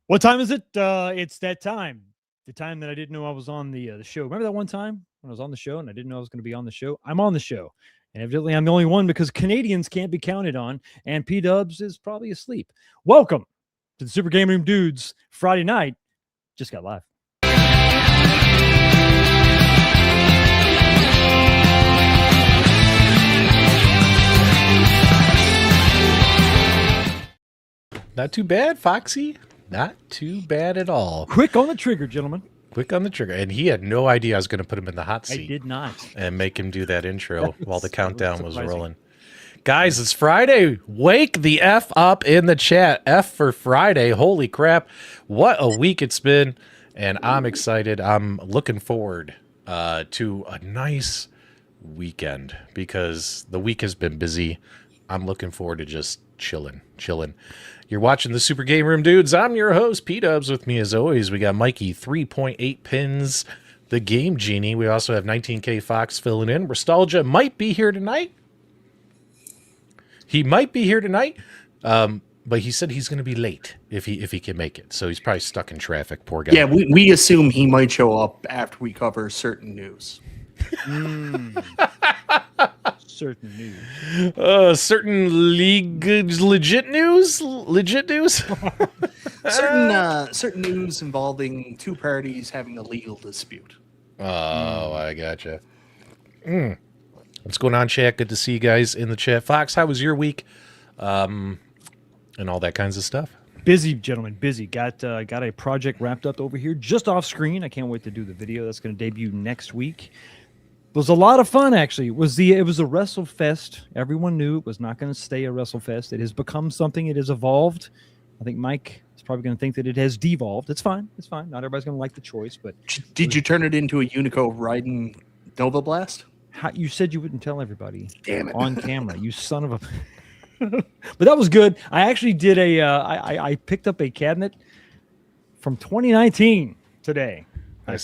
What time is it? It's that time. The time that I didn't know I was on the show. Remember that one time when I was on the show and I didn't know I was going to be on the show? I'm on the show. And evidently I'm the only one because Canadians can't be counted on and PDubs is probably asleep. Welcome to the Super Game Room Dudes Friday night. Just got live. Not too bad, Foxy. Not too bad at all. Quick on the trigger, gentlemen. Quick on the trigger. And he had no idea I was going to put him in the hot seat. I did not. And make him do that intro while the countdown was surprising. rolling. Guys, it's Friday. Wake the F up in the chat. F for Friday. Holy crap. What a week it's been. And I'm excited. I'm looking forward to a nice weekend because the week has been busy. I'm looking forward to just chilling. You're watching the Super Game Room Dudes. I'm your host, PDubs. With me as always, we got Mikey, 3.8 pins, the Game Genie. We also have 19K Fox filling in. Nostalgia might be here tonight. He might be here tonight, but he said he's going to be late if he can make it. So he's probably stuck in traffic. Poor guy. Yeah, we assume he might show up after we cover certain news. Certain news. Certain legit news. Certain news involving two parties having a legal dispute. Oh, I gotcha. What's going on, chat? Good to see you guys in the chat. Fox, how was your week? And all that kinds of stuff. Busy, gentlemen, busy. Got a project wrapped up over here just off screen. I can't wait to do the video. That's going to debut next week. It was a lot of fun, actually. It was a WrestleFest. Everyone knew it was not going to stay a WrestleFest. It has become something. It has evolved. I think Mike is probably going to think that it has devolved. It's fine. It's fine. Not everybody's going to like the choice, but Did you turn it into a Unico riding Nova Blast? you said you wouldn't tell everybody. Damn it. On camera, you son of a. But that was good. I actually did I picked up a cabinet from 2019 today. I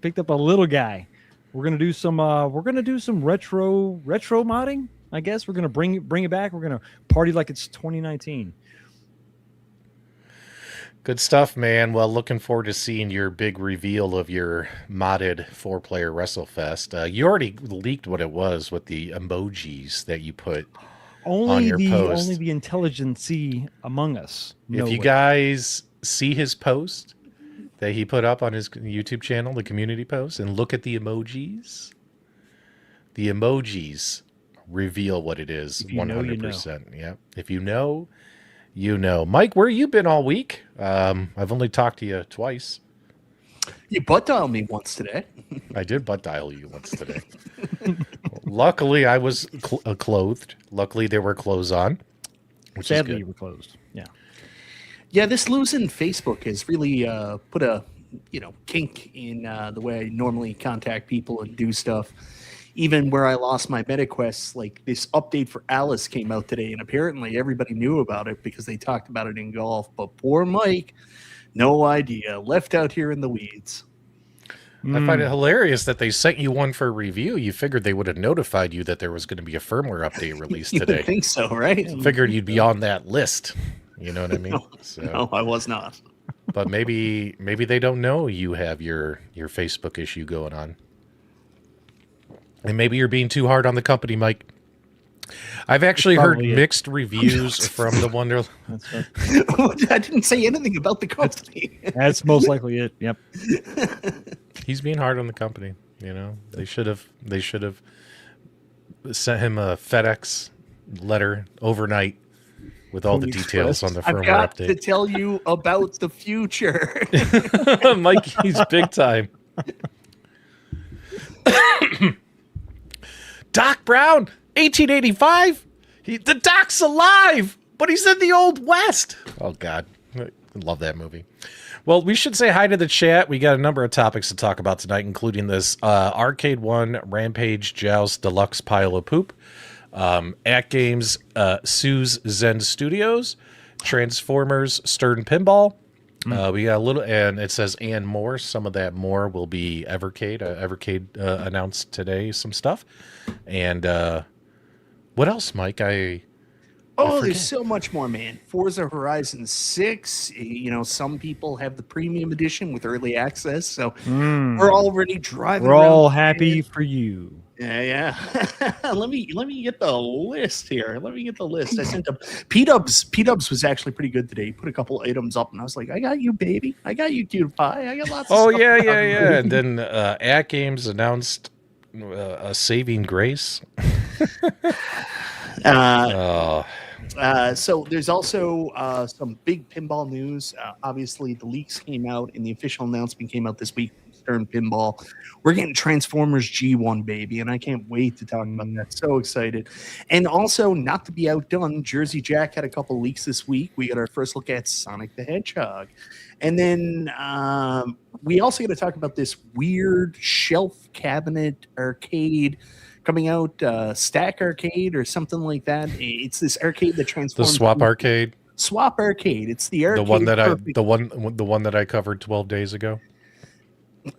picked up a little guy. We're gonna do some retro modding. I guess we're gonna bring it back. We're gonna party like it's 2019. Good stuff, man. Well, looking forward to seeing your big reveal of your modded 4-player WrestleFest. You already leaked what it was with the emojis that you put on your post. Only the intelligentsia among us. If you guys see his post that he put up on his YouTube channel, the community post, and look at the emojis reveal what it is. 100%. Yeah. If you know, you know. Mike, where you been all week? I've only talked to you twice. You butt dialed me once today. I did butt dial you once today. Luckily, I was clothed. Luckily, there were clothes on. Sadly, you were closed. Yeah. Yeah, this losing Facebook has really put a kink in the way I normally contact people and do stuff. Even where I lost my MetaQuest, like this update for Alice came out today, and apparently everybody knew about it because they talked about it in golf. But poor Mike, no idea, left out here in the weeds. I find it hilarious that they sent you one for review. You figured they would have notified you that there was going to be a firmware update released today. You think so, right? Figured you'd be on that list. You know what I mean? No, I was not. But maybe they don't know you have your Facebook issue going on. And maybe you're being too hard on the company, Mike. I've actually heard mixed reviews from the Wonderland. That's right. I didn't say anything about the company. That's most likely it. Yep. He's being hard on the company. You know, they should have sent him a FedEx letter overnight with all the details on the firmware I've got update. to tell you about the future. Mike, he's big time. Doc Brown, 1885. The Doc's alive, but he's in the Old West. Oh, God. I love that movie. Well, we should say hi to the chat. We got a number of topics to talk about tonight, including this Arcade1 Rampage Joust Deluxe pile of poop, AtGames Sues Zen Studios, Transformers Stern Pinball. We got a little, and it says and more. Some of that more will be Evercade. Evercade announced today some stuff. And what else, Mike? Oh, there's so much more, man. Forza Horizon 6, some people have the premium edition with early access, so we're already driving We're around all the happy land. for you. Yeah. let me get the list here. I sent them. PDubs was actually pretty good today. He put a couple items up, and I was like, I got you, baby. I got you, cute pie. I got lots of stuff. Yeah. And then AtGames announced a saving grace. So there's also some big pinball news. Obviously, the leaks came out, and the official announcement came out this week. Stern Pinball. We're getting Transformers G1, baby, and I can't wait to talk about that. So excited. And also, not to be outdone, Jersey Jack had a couple leaks this week. We got our first look at Sonic the Hedgehog. And then we also got to talk about this weird shelf cabinet arcade coming out, Stack Arcade or something like that. It's this arcade that transforms. The Swap Arcade. Swap Arcade. It's the arcade. The one that I covered 12 days ago.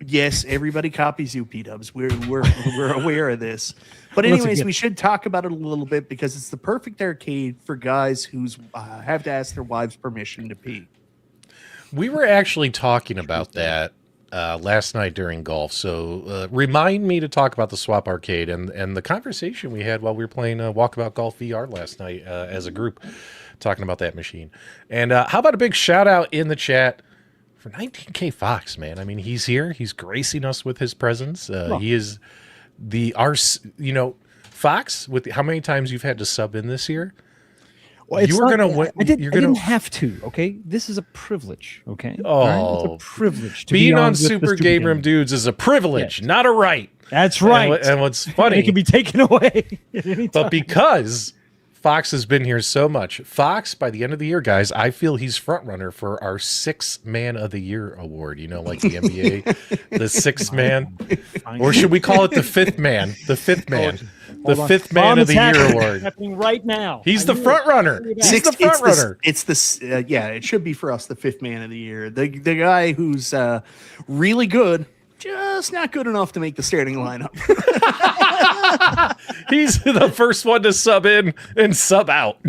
Yes, everybody copies you, PDubs. We're aware of this. But anyways, we should talk about it a little bit because it's the perfect arcade for guys who have to ask their wives' permission to pee. We were actually talking about that last night during golf. So remind me to talk about the Swap Arcade and the conversation we had while we were playing Walkabout Golf VR last night as a group, talking about that machine. And how about a big shout out in the chat for 19K Fox, man. I mean, he's here. He's gracing us with his presence. He is Fox, with how many times you've had to sub in this year? Well, you were going to win. I didn't have to, okay? This is a privilege, okay? Oh, right? It's a privilege to being be on Super Game Room Dudes is a privilege, not a right. That's right. And what's funny, it can be taken away at any time. But because Fox has been here so much, Fox, by the end of the year, guys, I feel he's front runner for our 6th Man of the Year award. You know, like the NBA, the 6th man, or should we call it the 5th man? The 5th man, the 5th Man of the Year award. Happening right now. He's the front runner. He's the front runner. It's this. It should be for us the 5th Man of the Year. The guy who's really good. Just not good enough to make the starting lineup. He's the first one to sub in and sub out.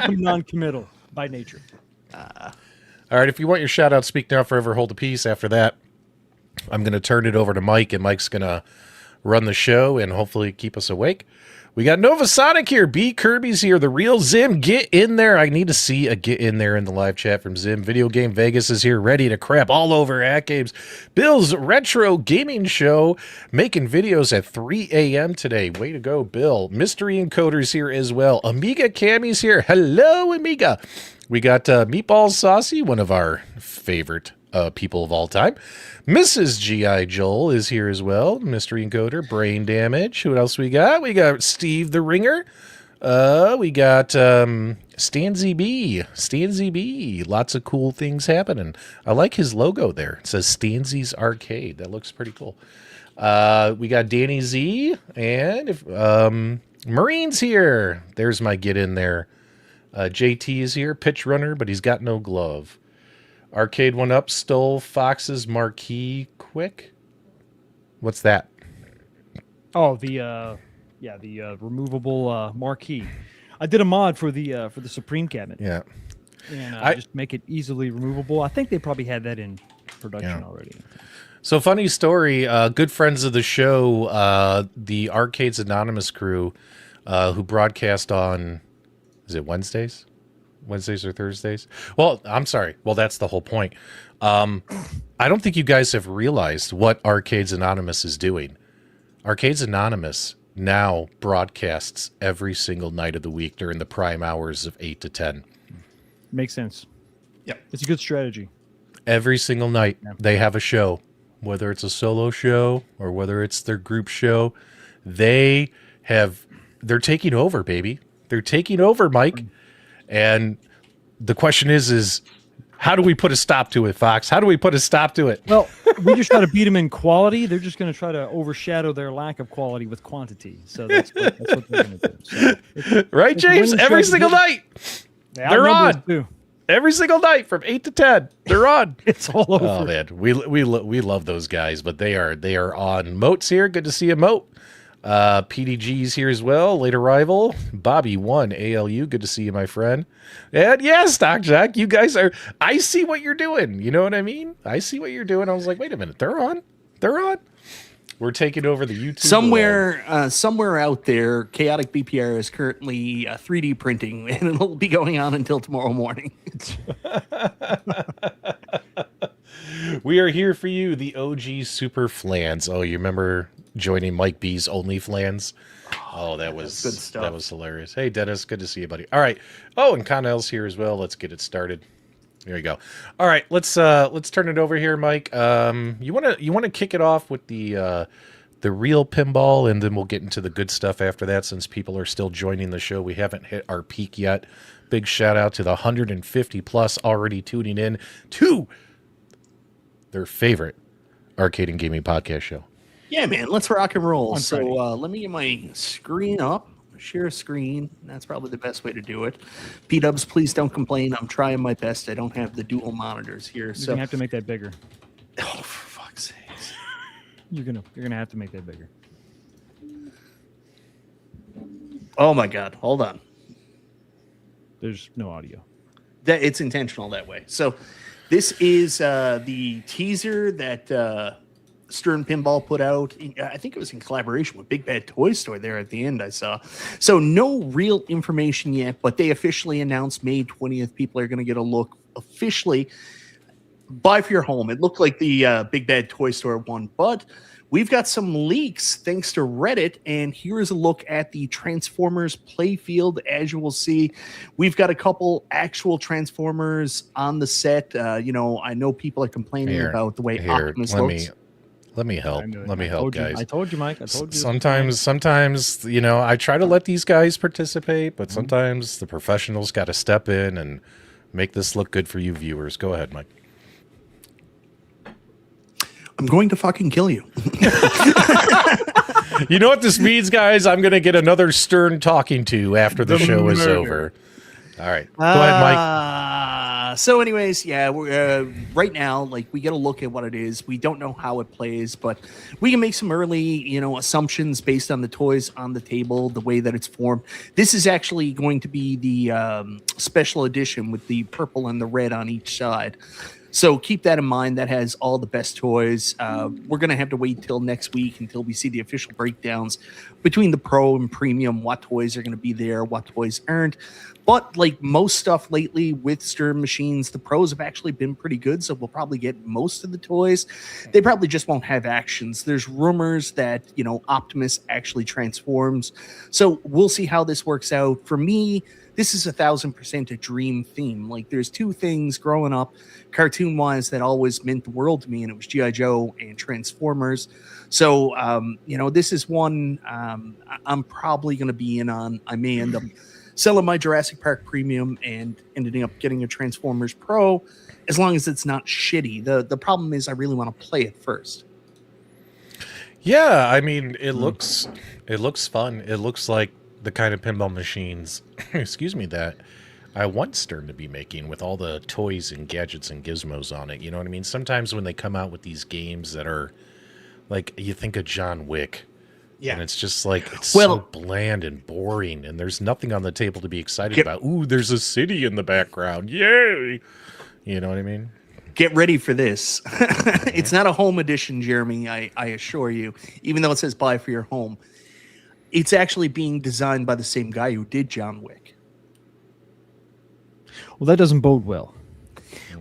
Non-committal by nature. All right, if you want your shout out, speak now, forever hold the peace. After that, I'm going to turn it over to Mike, and Mike's going to run the show and hopefully keep us awake. We got Nova Sonic here. B. Kirby's here. The real Zim. Get in there. I need to see a get in there in the live chat from Zim. Video Game Vegas is here, ready to crap all over AtGames. Bill's Retro Gaming Show, making videos at 3 a.m. today. Way to go, Bill. Mystery Encoder's here as well. Amiga Cammy's here. Hello, Amiga. We got Meatballs Saucy, one of our favorite people of all time. Mrs. G.I. Joel is here as well. Mystery Encoder, Brain Damage. Who else we got? We got Steve the Ringer. We got Stanzy B. Stanzy B. Lots of cool things happening. I like his logo there. It says Stanzy's Arcade. That looks pretty cool. We got Danny Z. And Marine's here. There's my get in there. JT is here. Pitch runner, but he's got no glove. Arcade1Up stole Fox's marquee quick. What's that? Oh, the removable marquee. I did a mod for the Supreme cabinet. Yeah. And just make it easily removable. I think they probably had that in production already. So funny story. Good friends of the show, the Arcades Anonymous crew, who broadcast on, is it Wednesdays or Thursdays? Well, I'm sorry. Well, that's the whole point. I don't think you guys have realized what Arcades Anonymous is doing. Arcades Anonymous now broadcasts every single night of the week during the prime hours of 8 to 10. Makes sense. Yep. It's a good strategy. Every single night they have a show, whether it's a solo show or whether it's their group show. They're taking over, baby. They're taking over, Mike. And the question is how do we put a stop to it, Fox? How do we put a stop to it? Well, we just try to beat them in quality. They're just going to try to overshadow their lack of quality with quantity. So that's what they're going to do. So right, James? Every single night. Yeah, they're on. Every single night from 8 to 10. They're on. It's all over. Oh, man. We love those guys, but they are on. Moat's here. Good to see you, Moat. PDG's here as well. Late arrival. Bobby1 ALU. Good to see you, my friend. And yeah, Stock Jack, you guys are. I see what you're doing. You know what I mean? I see what you're doing. I was like, wait a minute. They're on. They're on. We're taking over the YouTube. Somewhere out there, Chaotic BPR is currently 3D printing, and it'll be going on until tomorrow morning. We are here for you, the OG Super Flans. Oh, you remember joining Mike B's Only Flans? Oh, that was good stuff. That was hilarious. Hey, Dennis, good to see you, buddy. All right. Oh, and Connell's here as well. Let's get it started. There you go. All right, let's turn it over here, Mike. You wanna kick it off with the real pinball, and then we'll get into the good stuff after that. Since people are still joining the show, we haven't hit our peak yet. Big shout out to the 150 plus already tuning in to their favorite arcade and gaming podcast show. Yeah, man, let's rock and roll. So let me get my screen up. Share screen. That's probably the best way to do it. PDubs, please don't complain. I'm trying my best. I don't have the dual monitors here. You're So gonna have to make that bigger. oh, for fuck's sakes. You're gonna have to make that bigger. Oh my God. Hold on. There's no audio. That it's intentional that way. So this is the teaser that Stern Pinball put out. I think it was in collaboration with Big Bad Toy Store there at the end, I saw. So no real information yet, but they officially announced May 20th. People are going to get a look officially. Buy for your home. It looked like the Big Bad Toy Store one, but we've got some leaks thanks to Reddit, and here's a look at the Transformers playfield. As you will see, we've got a couple actual Transformers on the set. I know people are complaining about the way Optimus looks. Let me help. Let me help, guys. I told you, Mike. I told you. Sometimes, I try to let these guys participate, but sometimes the professionals got to step in and make this look good for you viewers. Go ahead, Mike. I'm going to fucking kill you. You know what this means, guys? I'm going to get another Stern talking to after the show is over. All right. Go ahead, Mike. So anyways, yeah, we're right now, like, we get a look at what it is. We don't know how it plays, but we can make some early, assumptions based on the toys on the table, the way that it's formed. This is actually going to be the special edition with the purple and the red on each side. So keep that in mind. That has all the best toys. We're going to have to wait till next week until we see the official breakdowns between the Pro and Premium, what toys are going to be there, what toys aren't. But like most stuff lately with Stern machines, the Pros have actually been pretty good, so we'll probably get most of the toys. They probably just won't have actions. There's rumors that, Optimus actually transforms. So we'll see how this works out. For me, this is 1,000% a dream theme. Like, there's two things growing up, cartoon-wise, that always meant the world to me, and it was G.I. Joe and Transformers. So, this is one I'm probably going to be in on. I may end up selling my Jurassic Park Premium and ending up getting a Transformers Pro, as long as it's not shitty. The problem is I really want to play it first. Yeah, I mean, it looks fun. It looks like the kind of pinball machines, excuse me, that I want Stern to be making with all the toys and gadgets and gizmos on it. You know what I mean? Sometimes when they come out with these games that are like, you think of John Wick. Yeah. And it's just like, it's so bland and boring, and there's nothing on the table to be excited about. Ooh, there's a city in the background. Yay! You know what I mean? Get ready for this. It's not a home edition, Jeremy, I assure you, even though it says buy for your home. It's actually being designed by the same guy who did John Wick. Well, that doesn't bode well.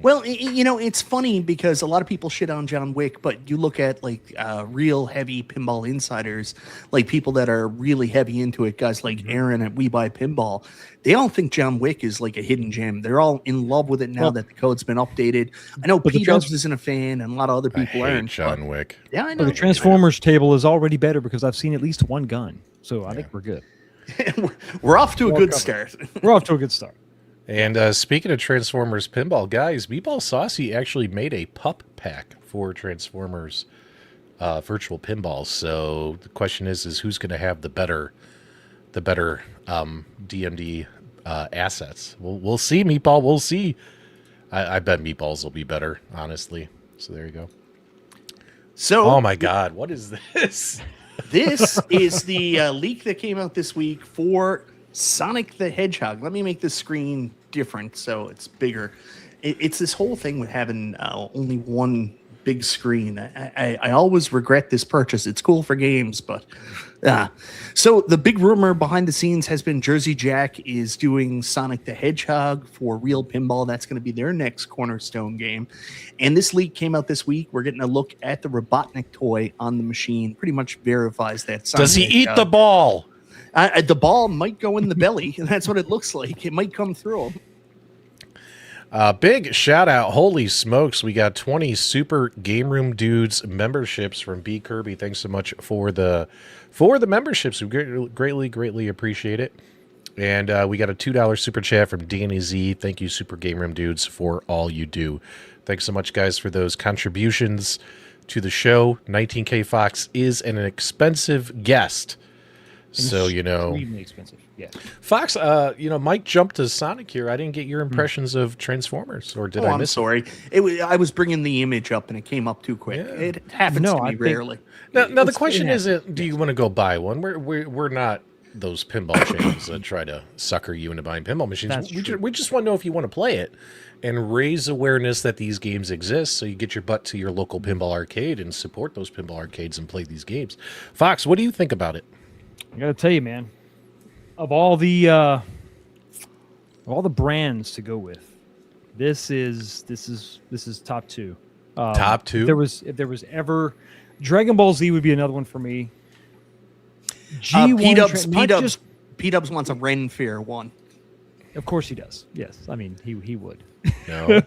Well, it's funny because a lot of people shit on John Wick, but you look at like real heavy pinball insiders, like people that are really heavy into it, guys like Aaron at We Buy Pinball. They all think John Wick is like a hidden gem. They're all in love with it now that the code's been updated. I know PDubs isn't a fan, and a lot of other people aren't. John Wick. Yeah, I know. But the Transformers table is already better because I've seen at least one gun, so I think we're good. We're off to a good start. We're off to a good start. And speaking of Transformers pinball, guys, Meatball Saucy actually made a pup pack for Transformers virtual pinballs. So the question is who's going to have the better DMD assets? We'll see, Meatball. We'll see. I bet Meatballs will be better, honestly. So there you go. So, oh my God, what is this? This is the leak that came out this week for Sonic the Hedgehog. Let me make the screen different so it's bigger. It's this whole thing with having only one big screen. I always regret this purchase. It's cool for games, but so the big rumor behind the scenes has been Jersey Jack is doing Sonic the Hedgehog for Real Pinball. That's going to be their next cornerstone game. And this leak came out this week. We're getting a look at the Robotnik toy on the machine. Pretty much verifies that. Sonic Does he eat Hedgehog. the ball? The ball might go in the belly, and that's what it looks like. It might come through him. Big shout out. Holy smokes. We got 20 Super Game Room Dudes memberships from B Kirby. Thanks so much for the memberships. We greatly appreciate it. And we got a $2 super chat from Danny Z. Thank you, Super Game Room Dudes, for all you do. Thanks so much, guys, for those contributions to the show. 19K Fox is an expensive guest. So, extremely expensive. Yeah. Fox, Mike jumped to Sonic here. I didn't get your impressions of Transformers, or did I I'm miss sorry. I was bringing the image up and it came up too quick. Yeah. It happens to me rarely. Now the question isn't, do you want to go buy one? We're not those pinball chains that try to sucker you into buying pinball machines. We just want to know if you want to play it and raise awareness that these games exist, so you get your butt to your local pinball arcade and support those pinball arcades and play these games. Fox, what do you think about it? I got to tell you, man, of all the brands to go with, this is top two. Top two. If there was ever, Dragon Ball Z would be another one for me. PDubs wants a Ren Fair one. Of course he does. Yes, I mean he would. No,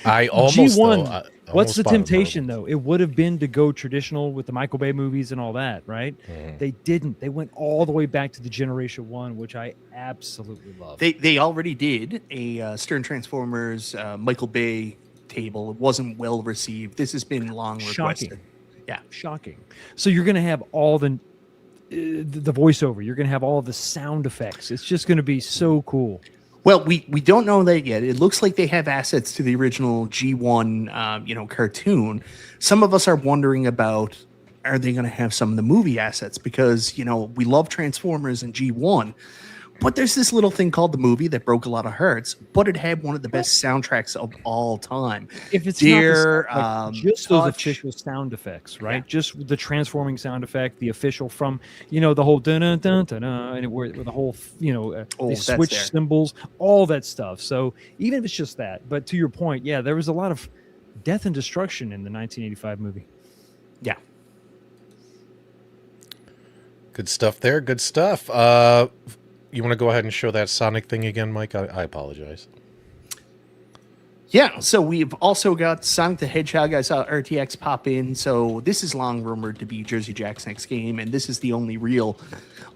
I almost. G1. What's the temptation though? It would have been to go traditional with the Michael Bay movies and all that, right? Mm. They didn't. They went all the way back to the Generation 1, which I absolutely love. They already did a Stern Transformers Michael Bay table. It wasn't well received. This has been long requested. Yeah, shocking. So you're going to have all the voiceover. You're going to have all of the sound effects. It's just going to be so cool. Well, we don't know that yet. It looks like they have assets to the original G1, cartoon. Some of us are wondering about, are they going to have some of the movie assets? Because, we love Transformers and G1, but there's this little thing called the movie that broke a lot of hearts, but it had one of the best soundtracks of all time. If it's not just those official sound effects, right? Yeah. Just the transforming sound effect, the official from, the whole dun-dun-dun-dun, and where the whole, they switch symbols, all that stuff. So even if it's just that, but to your point, yeah, there was a lot of death and destruction in the 1985 movie. Yeah. Good stuff there. Good stuff. You want to go ahead and show that Sonic thing again, Mike? I apologize. Yeah, so we've also got Sonic the Hedgehog. I saw RTX pop in. So this is long rumored to be Jersey Jack's next game, and this is the only real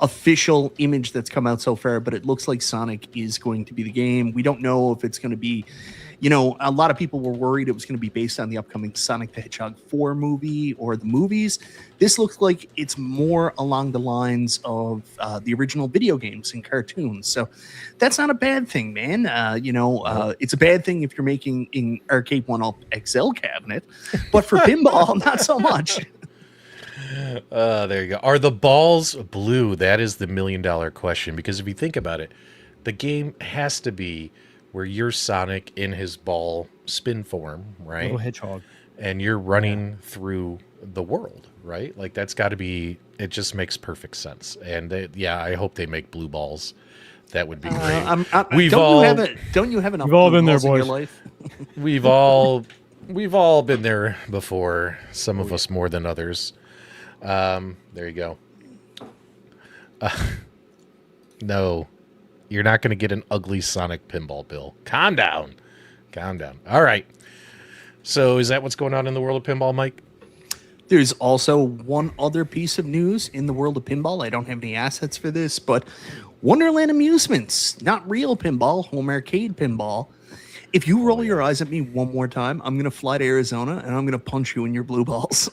official image that's come out so far, but it looks like Sonic is going to be the game. We don't know if it's going to be, a lot of people were worried it was going to be based on the upcoming Sonic the Hedgehog 4 movie or the movies. This looks like it's more along the lines of the original video games and cartoons. So that's not a bad thing, man. It's a bad thing if you're making an Arcade1Up XL cabinet, but for pinball, not so much. There you go. Are the balls blue? That is the $1 million question, because if you think about it, the game has to be where you're Sonic in his ball spin form, right? Little hedgehog. And you're running through the world, right? Like that's got to be, it just makes perfect sense. And I hope they make blue balls. That would be great. Don't you have enough we've all been there, boys. In your life? We've all been there before. Some of us more than others. There you go. No. You're not going to get an ugly Sonic pinball, Bill. Calm down. All right. So is that what's going on in the world of pinball, Mike? There's also one other piece of news in the world of pinball. I don't have any assets for this, but Wonderland Amusements, not real pinball, home arcade pinball. If you roll your eyes at me one more time, I'm going to fly to Arizona and I'm going to punch you in your blue balls.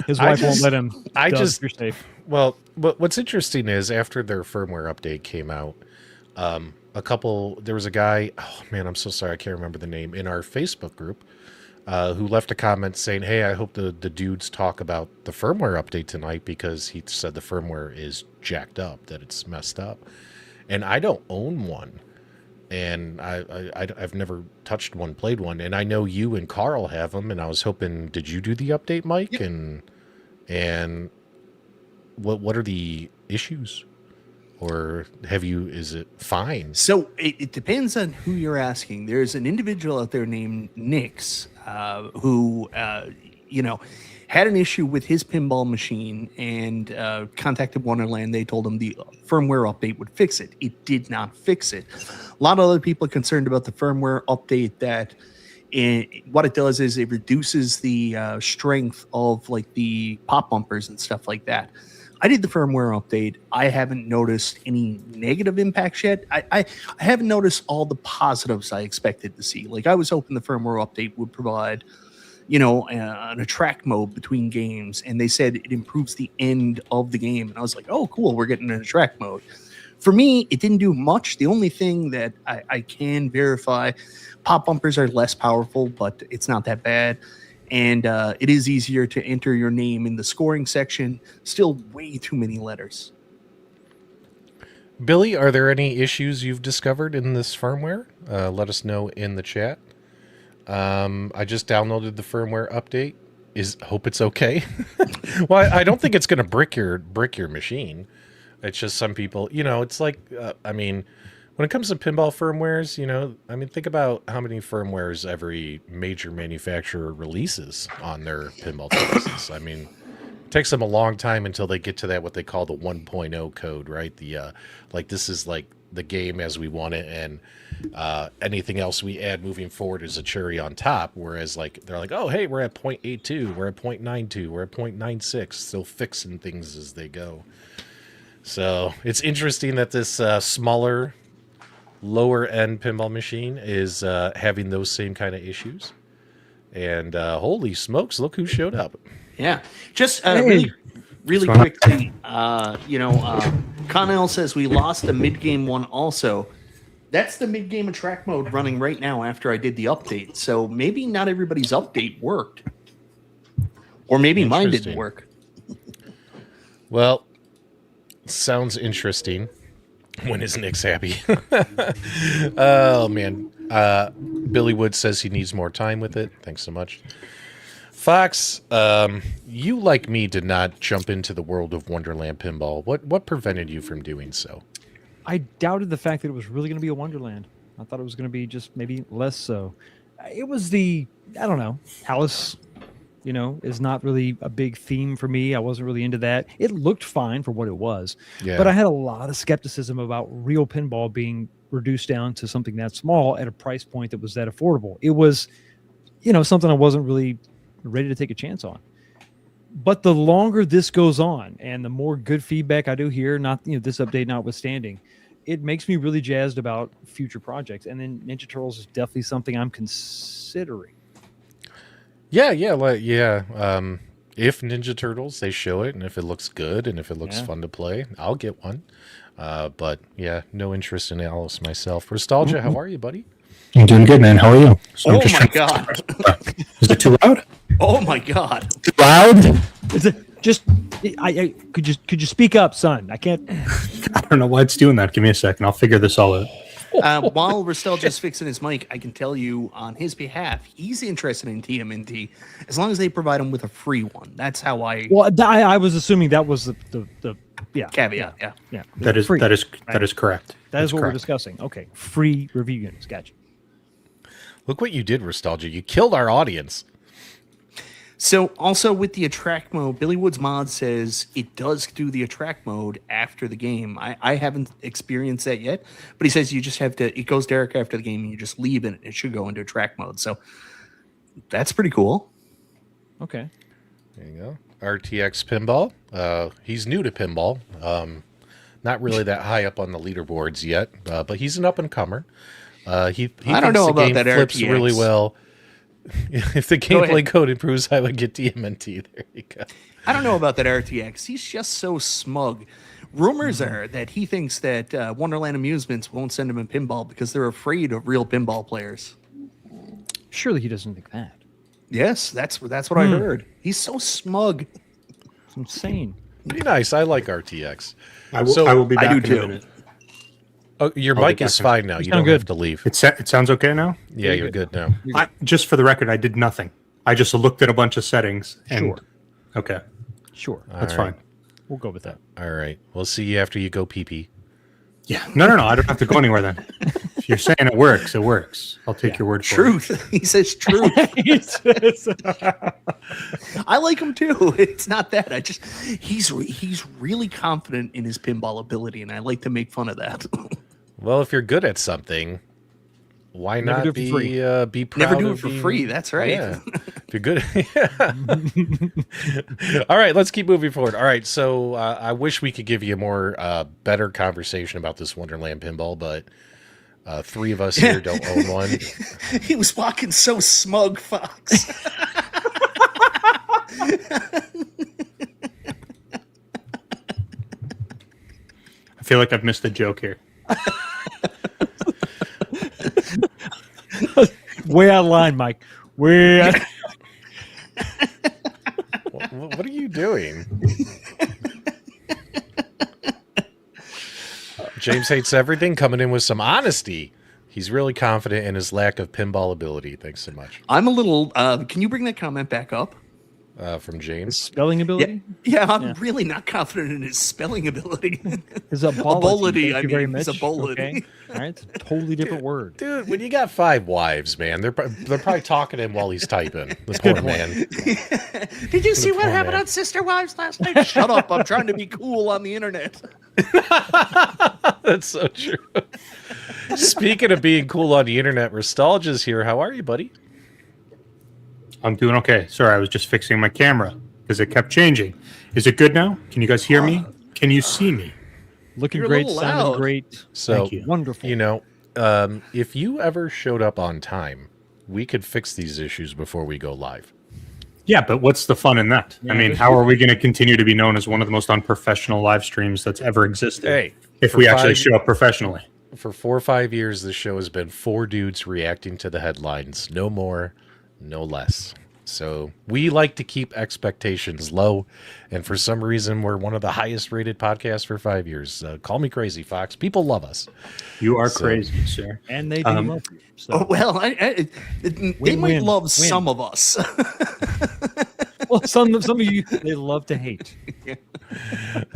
His wife won't let him. You're safe. Well, what's interesting is after their firmware update came out, there was a guy, oh man, I'm so sorry, I can't remember the name, in our Facebook group, who left a comment saying, "Hey, I hope the dudes talk about the firmware update tonight because he said the firmware is jacked up, that it's messed up." And I don't own one, and I've never touched one, played one, and I know you and Carl have them. And I was hoping, did you do the update, Mike? Yep. And what are the issues? Or is it fine? So it depends on who you're asking. There's an individual out there named Nix who, had an issue with his pinball machine and contacted Wonderland. They told him the firmware update would fix it. It did not fix it. A lot of other people are concerned about the firmware update that what it does is it reduces the strength of like the pop bumpers and stuff like that. I did the firmware update. I haven't noticed any negative impacts yet. I haven't noticed all the positives I expected to see. Like I was hoping the firmware update would provide, an attract mode between games, and they said it improves the end of the game. And I was like, oh, cool, we're getting an attract mode. For me, it didn't do much. The only thing that I can verify, pop bumpers are less powerful, but it's not that bad. And it is easier to enter your name in the scoring section. Still way too many letters. Billy, are there any issues you've discovered in this firmware? Let us know in the chat. I just downloaded the firmware update. Hope it's okay. Well, I don't think it's going to brick your machine. It's just some people, it's like, when it comes to pinball firmwares, think about how many firmwares every major manufacturer releases on their pinball devices. It takes them a long time until they get to that, what they call the 1.0 code, right? This is like the game as we want it, and anything else we add moving forward is a cherry on top. Whereas they're like, oh, hey, we're at 0.82, we're at 0.92, we're at 0.96, still fixing things as they go. So it's interesting that this smaller, lower end pinball machine is having those same kind of issues. And holy smokes, look who showed up. Yeah. Just really quickly, Connell says we lost the mid-game one also. That's the mid-game attract mode running right now after I did the update. So maybe not everybody's update worked. Or maybe mine didn't work. Well, sounds interesting. When is Nick's happy? Oh, man. Billy Wood says he needs more time with it. Thanks so much. Fox, you, like me, did not jump into the world of Wonderland Pinball. What prevented you from doing so? I doubted the fact that it was really going to be a Wonderland. I thought it was going to be just maybe less so. It was Alice, is not really a big theme for me. I wasn't really into that. It looked fine for what it was. Yeah. But I had a lot of skepticism about real pinball being reduced down to something that small at a price point that was that affordable. It was, something I wasn't really ready to take a chance on. But the longer this goes on and the more good feedback I do hear, this update notwithstanding, it makes me really jazzed about future projects. And then Ninja Turtles is definitely something I'm considering. Yeah. If Ninja Turtles, they show it, and if it looks good, and if it looks fun to play, I'll get one. But yeah, no interest in Alice myself. Nostalgia, how are you, buddy? I'm doing good, man. How are you? So my God. Is it too loud? Oh my God. Too loud? Is it just, could you speak up, son? I can't. I don't know why it's doing that. Give me a second. I'll figure this all out. While Nostalgia's fixing his mic, I can tell you on his behalf, he's interested in TMNT as long as they provide him with a free one. That's how I. Well, I was assuming that was the caveat. Yeah. That is free, that is right? that is correct. That is what correct. we're discussing. Okay, free review units. Gotcha. Look what you did, Nostalgia. You killed our audience. So also with the attract mode, Billy Woods Mod says it does do the attract mode after the game. I haven't experienced that yet, but he says you just have to, it goes dark after the game and you just leave and it should go into attract mode. So that's pretty cool. Okay. There you go. RTX Pinball. He's new to pinball. Not really that high up on the leaderboards yet, but he's an up-and-comer. He I don't know the about game that flips RTX. Really well. If the gameplay code improves, I would get TMNT. There you go. I don't know about that RTX. He's just so smug. Rumors are that he thinks that Wonderland Amusements won't send him in pinball because they're afraid of real pinball players. Surely he doesn't think that. Yes, that's what I heard. He's so smug. It's insane. Be nice. I like RTX. I So, will be I back do in a too. minute. Oh, your I'll mic get is back. fine now. You don't sound have good. to leave. It sounds okay now? Yeah, you're good now. Just for the record, I did nothing. I just looked at a bunch of settings. And, Sure. Okay, Sure. that's All right. fine. We'll go with that. All right. We'll see you after you go pee-pee. Yeah. No. I don't have to go anywhere then. If you're saying it works, it works. I'll take your word for it. Truth. He says truth. I like him too. It's not that. He's really confident in his pinball ability, and I like to make fun of that. Well, if you're good at something, why Never not do it for free. be proud Never do of it for being- free. That's right. Yeah. If you're good. All right, let's keep moving forward. All right, so I wish we could give you a more better conversation about this Wonderland pinball, but three of us here don't own one. He was walking so smug, Fox. I feel like I've missed a joke here. Way out of line, Mike. Way out. What are you doing? James hates everything, coming in with some honesty. He's really confident in his lack of pinball ability. Thanks so much. I'm a little. Can you bring that comment back up? From James. Spelling ability? Yeah, I'm really not confident in his spelling ability. His ability. Ability, Thank I you very mean, much. his ability. Okay. All right. It's a totally different word. Dude, when you got 5 wives, man, they're probably talking to him while he's typing. This poor man. Did you see poor what happened man. on Sister Wives last night? Shut up! I'm trying to be cool on the internet. That's so true. Speaking of being cool on the internet, Nostalgia's here. How are you, buddy? I'm doing okay. Sorry, I was just fixing my camera because it kept changing. Is it good now? Can you guys hear me? Can you see me? Looking You're a great, little sounding loud. great. So, Thank you. Wonderful. you know, if you ever showed up on time, we could fix these issues before we go live. Yeah, but what's the fun in that? I mean, how are we going to continue to be known as one of the most unprofessional live streams that's ever existed? Hey, if for we actually 5 show up professionally. For 4 or 5 years, this show has been 4 dudes reacting to the headlines. No more, no less. So we like to keep expectations low. And for some reason, we're one of the highest rated podcasts for 5 years. Call me crazy, Fox. People love us. You are So- crazy, sir. And they do love you. So. Oh, well, they might Win-win. love Win. some of us. Well, some of you, they love to hate.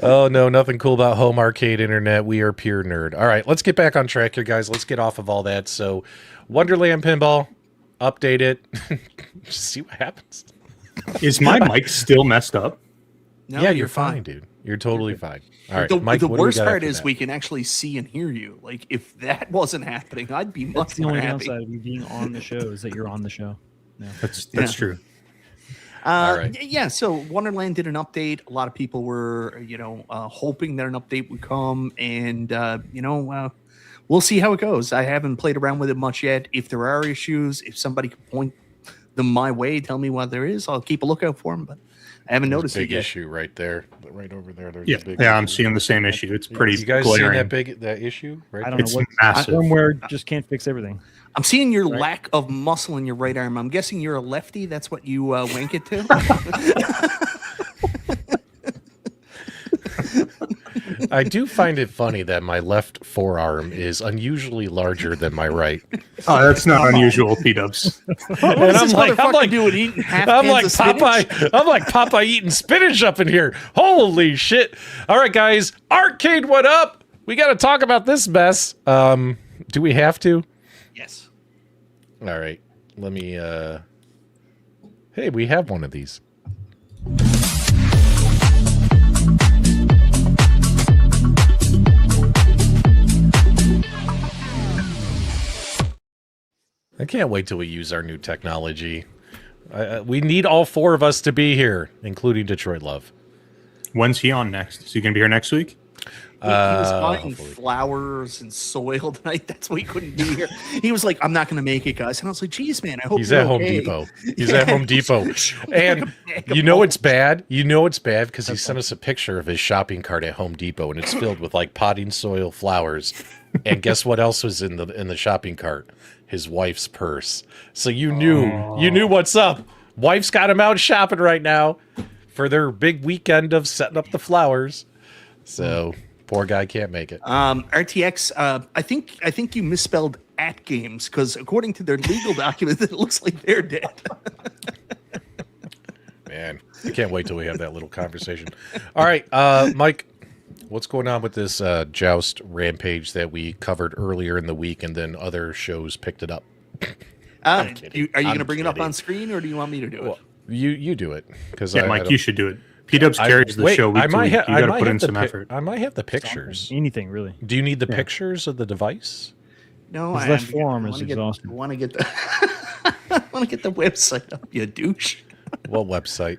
Oh, no, nothing cool about home arcade internet. We are pure nerd. All right, let's get back on track here, guys. Let's get off of all that. So, Wonderland Pinball, update it. Just see what happens. Is my mic still messed up? No, Yeah, you're fine, dude. You're totally fine. All right, The, Mike, the what do we worst got part after is that? we can actually see and hear you. Like, if that wasn't happening, I'd be That's much the more only happy. downside of you being on the show is that you're on the show. Yeah. That's Yeah. true. All right. Yeah, so Wonderland did an update. A lot of people were, hoping that an update would come, and we'll see how it goes. I haven't played around with it much yet. If there are issues, if somebody can point them my way, tell me what there is, I'll keep a lookout for them. But I haven't noticed Big it yet. issue right there, right over there. There's Yeah, a big yeah, I'm issue. seeing the same issue. It's pretty You guys seen glaring. that issue? Right. I don't It's know what massive. firmware just can't fix everything. I'm seeing your Right. lack of muscle in your right arm. I'm guessing you're a lefty. That's what you wank it to. I do find it funny that my left forearm is unusually larger than my right. Oh, that's not unusual, PDubs. What And is I'm this like- motherfucker doing? Eating half I'm cans like of spinach? Popeye. I'm like Popeye eating spinach up in here. Holy shit! All right, guys, Arcade, what up? We got to talk about this mess. Do we have to? Yes. All right, let me. Hey, we have one of these. I can't wait till we use our new technology. We need all 4 of us to be here, including Detroit Love. When's he on next? Is he going to be here next week? He was buying hopefully. flowers and soil tonight. That's why he couldn't be here. He was like, "I'm not going to make it, guys." And I was like, "Geez, man, I hope He's you're at Home okay." Depot. He's at Home Depot. And you know it's bad? You know it's bad because he sent us a picture of his shopping cart at Home Depot, and it's filled with like potting soil, flowers. And guess what else was in the shopping cart? His wife's purse. So you knew what's up Wife's got him out shopping right now for their big weekend of setting up the flowers. So poor guy can't make it. RTX, I think you misspelled AtGames, because according to their legal documents, it looks like they're dead. Man, I can't wait till we have that little conversation. All right, Mike, what's going on with this Joust Rampage that we covered earlier in the week and then other shows picked it up? Are you going to bring it up on screen, or do you want me to do it? You do it, because Mike, you should do it. PDubs carries the show week to week. You got to put in some effort. I might have the pictures. Anything really. Do you need the pictures of the device? No, His left forearm is exhausted. I want to get the website up, you douche. What website?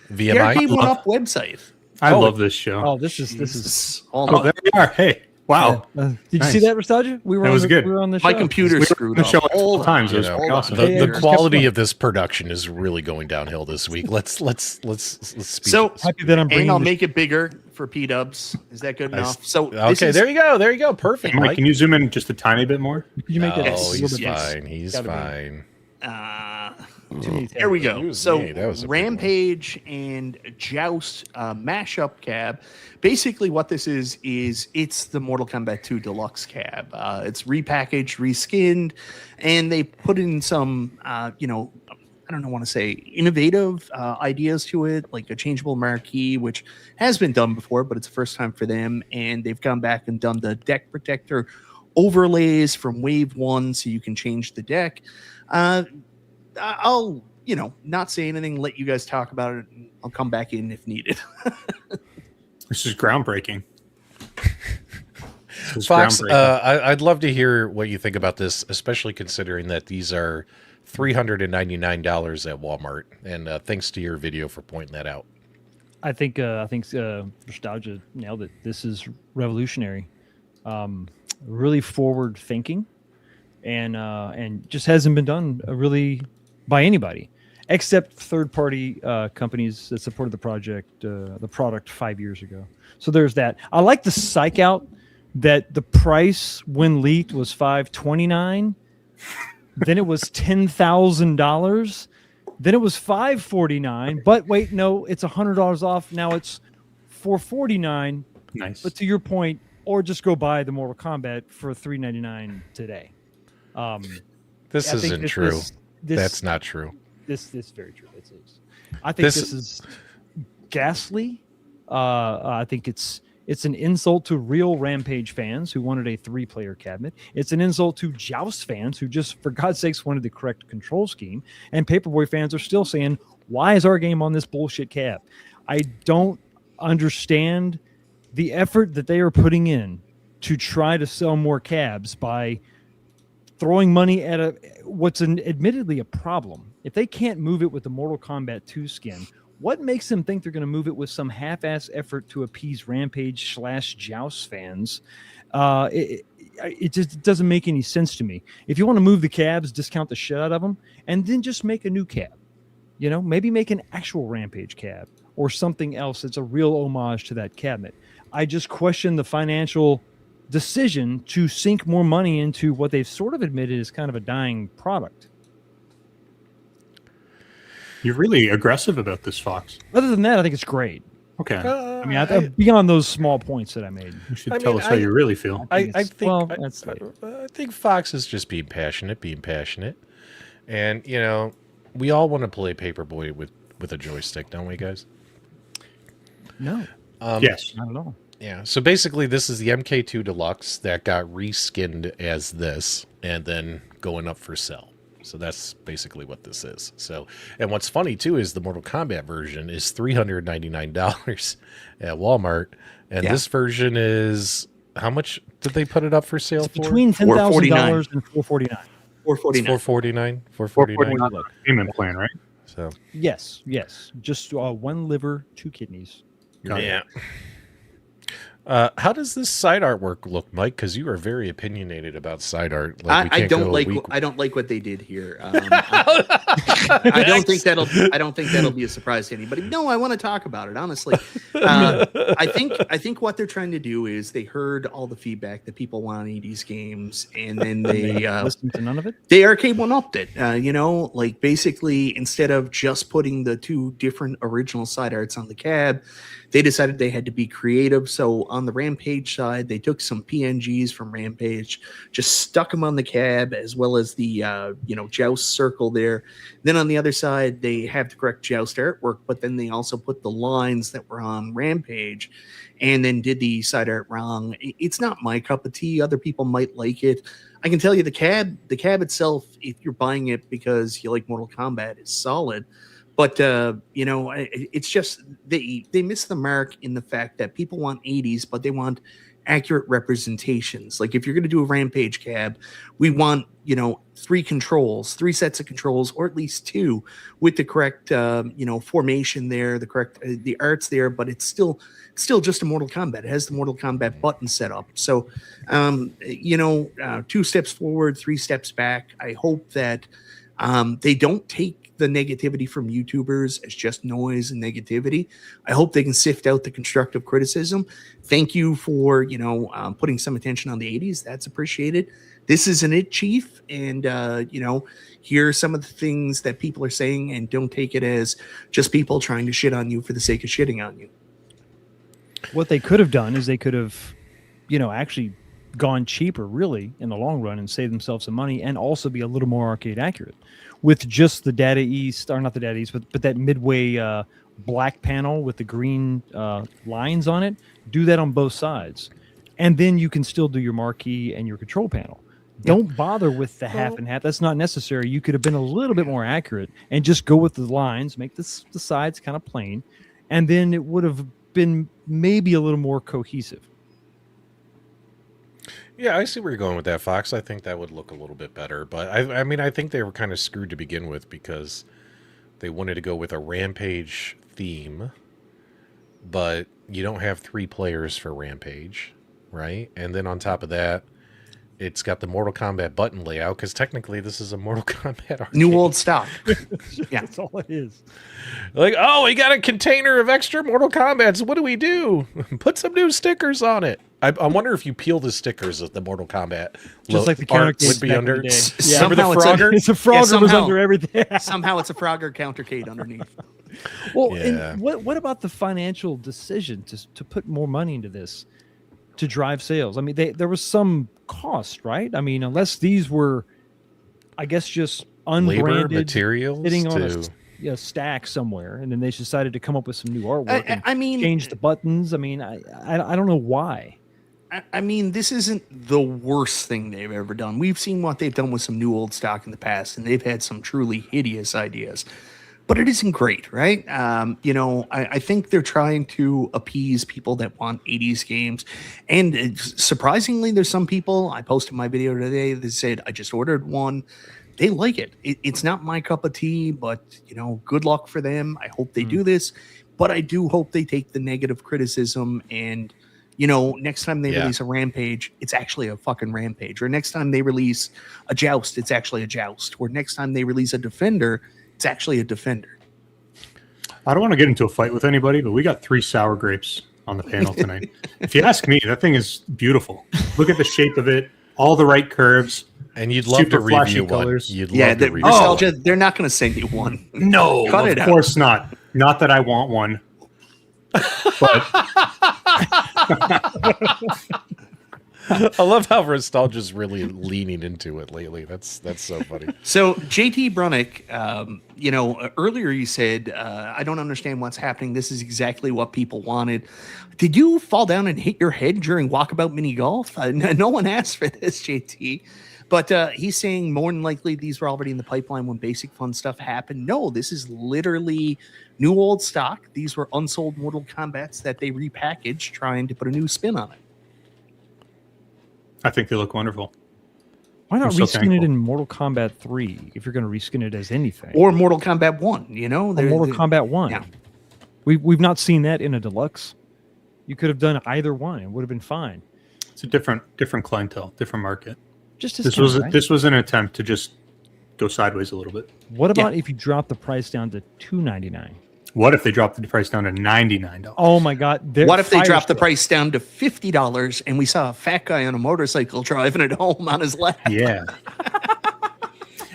The VMI? Arcade1Up website. I love this show. Oh, this is. Hold on. There we are. Hey, wow. Did you see that, Nostalgia? We were good. We were on the show. My computer screwed The up. show a couple times. It was You know, awesome. The quality of this production is really going downhill this week. Let's speak. So Happy that I'm bringing. and I'll make it bigger for PDubs. Is that good enough? So okay, there you go. There you go. Perfect. Mike, Mike. can you zoom in just a tiny bit more? Could you make that? Oh, a he's little bit- fine. He's Gotta be. fine. There we go. Excuse So me, that was a big Rampage and Joust mashup cab. Basically, what this is it's the Mortal Kombat 2 Deluxe cab. It's repackaged, reskinned, and they put in some, I don't want to say innovative ideas to it, like a changeable marquee, which has been done before, but it's the first time for them. And they've gone back and done the deck protector overlays from Wave 1, so you can change the deck. I'll, not say anything, let you guys talk about it. And I'll come back in if needed. This is groundbreaking. Fox, I'd love to hear what you think about this, especially considering that these are $399 at Walmart. And thanks to your video for pointing that out. I think Nostalgia nailed it. This is revolutionary, really forward thinking, and just hasn't been done really by anybody except third-party companies that supported the product 5 years ago. So there's that. I like the psych out that the price when leaked was $529, then it was $10,000. Then it was $549, but wait, no, it's $100 off. Now it's $449. Nice. But to your point, or just go buy the Mortal Kombat for $399 today. This I think isn't true. That's not true. This is very true. I think this is ghastly. I think it's an insult to real Rampage fans who wanted a 3-player cabinet. It's an insult to Joust fans who just, for God's sakes, wanted the correct control scheme. And Paperboy fans are still saying, why is our game on this bullshit cab? I don't understand the effort that they are putting in to try to sell more cabs by throwing money at what's admittedly a problem. If they can't move it with the Mortal Kombat 2 skin, what makes them think they're going to move it with some half-ass effort to appease Rampage/Joust fans? It just doesn't make any sense to me. If you want to move the cabs, discount the shit out of them, and then just make a new cab. Maybe make an actual Rampage cab or something else that's a real homage to that cabinet. I just question the financial decision to sink more money into what they've sort of admitted is kind of a dying product. You're really aggressive about this, Fox. Other than that, I think it's great. Okay. Beyond those small points that I made. You should tell us how you really feel. I think that's I think Fox is just being passionate. And, we all want to play Paperboy with a joystick, don't we, guys? No. Yes. Not at all. Yeah, so basically this is the MK2 Deluxe that got reskinned as this and then going up for sale. So that's basically what this is. So, and what's funny too is the Mortal Kombat version is $399 at Walmart, and this version is how much did they put it up for sale for? Between $10,000 and $449. $449. $449. Payment plan, right? So Yes. Just one liver, 2 kidneys. yeah. How does this side artwork look, Mike? Because you are very opinionated about side art. Like, I don't like what they did here. I don't think that'll be a surprise to anybody. No, I want to talk about it honestly. I think what they're trying to do is they heard all the feedback that people want on 80s games, and then they listened to none of it. They Arcade1Upped it. Like basically instead of just putting the two different original side arts on the cab, they decided they had to be creative. So on the Rampage side, they took some PNGs from Rampage, just stuck them on the cab, as well as the joust circle there. Then on the other side, they have the correct joust artwork, but then they also put the lines that were on Rampage, and then did the side art wrong. It's not my cup of tea. Other people might like it. I can tell you the cab itself, if you're buying it because you like Mortal Kombat, is solid. But, it's just they miss the mark in the fact that people want 80s, but they want accurate representations. Like if you're going to do a Rampage cab, we want, 3 sets of controls, or at least 2 with the correct, formation there, the correct, the arts there, but it's still just a Mortal Kombat. It has the Mortal Kombat button set up. So, 2 steps forward, 3 steps back. I hope that they don't take the negativity from YouTubers as just noise and negativity. I hope they can sift out the constructive criticism. Thank you for, putting some attention on the 80s. That's appreciated. This isn't it, Chief. And, hear some of the things that people are saying, and don't take it as just people trying to shit on you for the sake of shitting on you. What they could have done is they could have, actually gone cheaper really in the long run and save themselves some money, and also be a little more arcade accurate with just the Data East, or not the Data East, but that midway black panel with the green lines on it. Do that on both sides, and then you can still do your marquee and your control panel. Don't bother with the half and half. That's not necessary. You could have been a little bit more accurate and just go with the lines, make the sides kind of plain, and then it would have been maybe a little more cohesive. Yeah, I see where you're going with that, Fox. I think that would look a little bit better. But I think they were kind of screwed to begin with, because they wanted to go with a Rampage theme, but you don't have 3 players for Rampage, right? And then on top of that, it's got the Mortal Kombat button layout, because technically this is a Mortal Kombat arcade. New old stock. Yeah, That's all it is. Like, oh, we got a container of extra Mortal Kombats. What do we do? Put some new stickers on it. I wonder if you peel the stickers of the Mortal Kombat, Just like the art countercade would be back in under. the day. Yeah. Remember the Somehow it's Frogger? It's a Frogger was somehow. under everything. Somehow it's a Frogger countercade underneath. Well, Yeah. and what about the financial decision to put more money into this to drive sales? I mean, there was some cost, right? I mean, unless these were, I guess, just Labor, unbranded materials, sitting on to... a stack somewhere, and then they decided to come up with some new artwork and I mean, change the buttons. I mean, I don't know why. I mean, this isn't the worst thing they've ever done. We've seen what they've done with some new old stock in the past, and they've had some truly hideous ideas. But it isn't great, right? I think they're trying to appease people that want 80s games. And surprisingly, there's some people, I posted my video today, that said, I just ordered one. They like it. It's not my cup of tea, but, good luck for them. I hope they do this. But I do hope they take the negative criticism and, next time they release a Rampage, it's actually a fucking Rampage. Or next time they release a Joust, it's actually a Joust. Or next time they release a Defender, it's actually a Defender. I don't want to get into a fight with anybody, but we got 3 sour grapes on the panel tonight. If you ask me, that thing is beautiful. Look at the shape of it, all the right curves. And you'd love Super to flashy review one. colors. You'd Yeah, love to the review Nostalgia, one. they're not going to send you one. No, Cut it of out. course not. Not that I want one. But I love how Nostalgia's really leaning into it lately. That's so funny. So JT Brunick, earlier you said, I don't understand what's happening. This is exactly what people wanted. Did you fall down and hit your head during Walkabout Mini Golf? No one asked for this, JT. But he's saying more than likely these were already in the pipeline when Basic Fun stuff happened. No, this is literally new old stock. These were unsold Mortal Kombats that they repackaged, trying to put a new spin on it. I think they look wonderful. Why not I'm so reskin it thankful. in Mortal Kombat 3 if you're going to reskin it as anything? Or Mortal Kombat 1, Or Mortal Kombat 1. Yeah. We've not seen that in a deluxe. You could have done either one. It would have been fine. It's a different clientele, different market. Just This was this was an attempt to just go sideways a little bit. What about if you drop the price down to $2.99? What if they dropped the price down to $99? Oh my God! What if they dropped the price down to $50 and we saw a fat guy on a motorcycle driving it home on his lap? Yeah.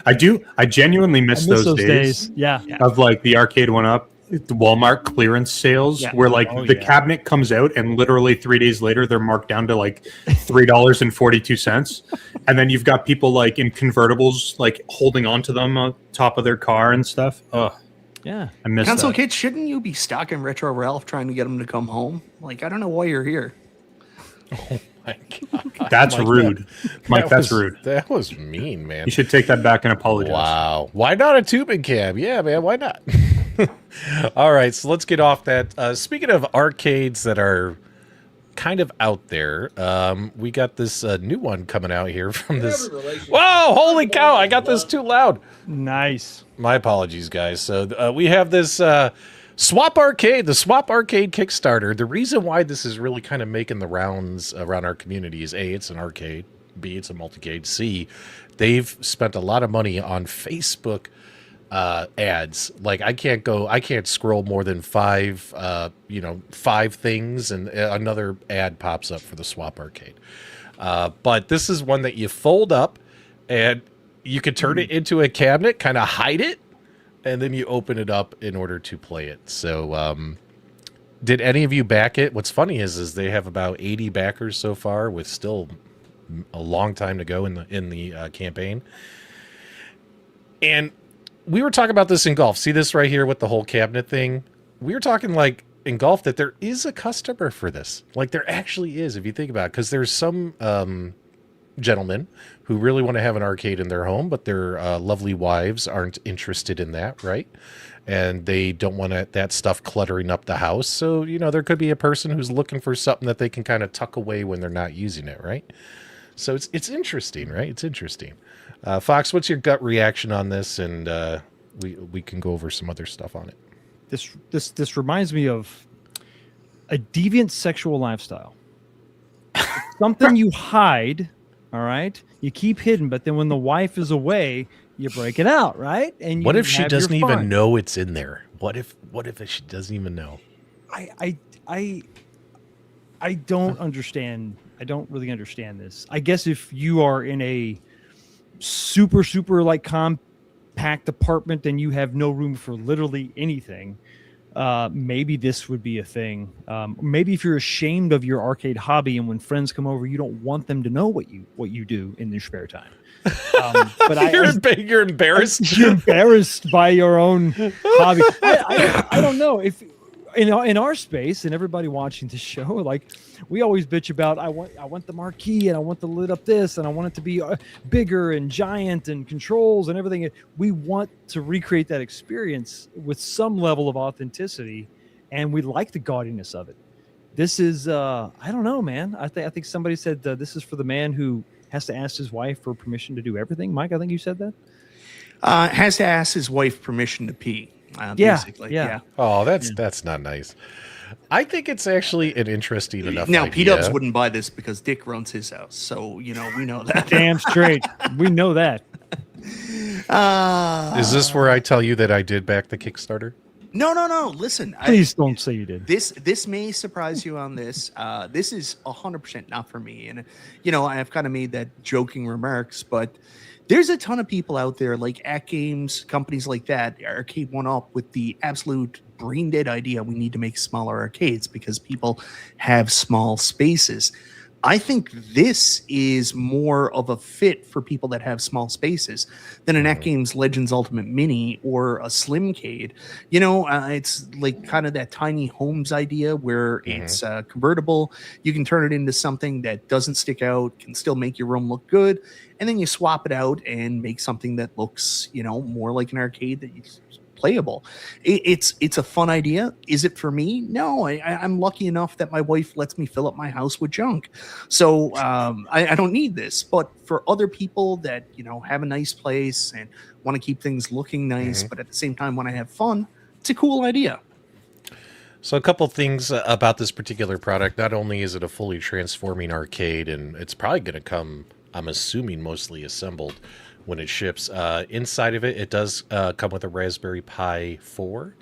I do. I genuinely miss those days. Yeah. Of like the Arcade1Up, the Walmart clearance sales, where like the cabinet comes out and literally 3 days later they're marked down to like $3.42, and then you've got people like in convertibles like holding onto them on top of their car and stuff. Oh, yeah. I miss Console that. Kids, shouldn't you be stalking Retro Ralph trying to get him to come home? Like, I don't know why you're here. Oh my God. That's rude, Mike. That's rude. That was mean, man. You should take that back and apologize. Wow. Why not a tubing cab? Yeah, man. Why not? All right, so let's get off that. Speaking of arcades that are kind of out there, we got this new one coming out here from this. Whoa! Holy cow! I got this too loud. Nice. My apologies, guys. So we have this Swap Arcade, the Swap Arcade Kickstarter. The reason why this is really kind of making the rounds around our community is A, it's an arcade. B, it's a multicade. C, they've spent a lot of money on Facebook ads. Like I can't scroll more than five things and another ad pops up for the Swap Arcade. But this is one that you fold up and you can turn it into a cabinet, kind of hide it, and then you open it up in order to play it. So did any of you back it? What's funny is they have about 80 backers so far with still a long time to go in the campaign. And we were talking about this in golf. See this right here with the whole cabinet thing? We were talking like in golf that there is a customer for this. Like there actually is, if you think about it, because there's some gentlemen who really want to have an arcade in their home, but their lovely wives aren't interested in that, right? And they don't want that stuff cluttering up the house. So, there could be a person who's looking for something that they can kind of tuck away when they're not using it, right? So it's interesting, right? It's interesting. Fox, what's your gut reaction on this? And we can go over some other stuff on it. This reminds me of a deviant sexual lifestyle. Something you hide, all right? You keep hidden, but then when the wife is away, you break it out, right? And what if she doesn't even know it's in there? What if she doesn't even know? I don't understand. I don't really understand this. I guess if you are in a super like compact apartment and you have no room for literally anything, maybe this would be a thing. Maybe if you're ashamed of your arcade hobby and when friends come over, you don't want them to know what you do in your spare time. But you're embarrassed. You're embarrassed by your own hobby. I don't know if in our space and everybody watching this show, like we always bitch about I want the marquee and I want the lid up this and I want it to be bigger and giant and controls and everything. We want to recreate that experience with some level of authenticity, and we like the gaudiness of it. This is I don't know, man. I think somebody said this is for the man who has to ask his wife for permission to do everything. Mike, I think you said that. Has to ask his wife permission to pee. Basically. Oh, that's not nice. I think it's actually an interesting enough Now, idea. PDubs wouldn't buy this because Dick runs his house, so we know that. Damn straight, we know that. Is this where I tell you that I did back the Kickstarter? No. Listen, please don't say you did. This may surprise you on this. This is 100% not for me, and I've kind of made that joking remarks, but there's a ton of people out there like AtGames, companies like that, Arcade1Up, with the absolute brain dead idea we need to make smaller arcades because people have small spaces. I think this is more of a fit for people that have small spaces than an AtGames Legends Ultimate Mini or a Slimcade. It's like kind of that tiny homes idea where it's convertible. You can turn it into something that doesn't stick out, can still make your room look good, and then you swap it out and make something that looks, more like an arcade that you playable. It's a fun idea. Is it for me? No, I'm lucky enough that my wife lets me fill up my house with junk. So I don't need this. But for other people that, have a nice place and want to keep things looking nice, but at the same time want to have fun, it's a cool idea. So a couple things about this particular product. Not only is it a fully transforming arcade, and it's probably going to come, I'm assuming, mostly assembled when it ships. Inside of it, it does come with a Raspberry Pi 4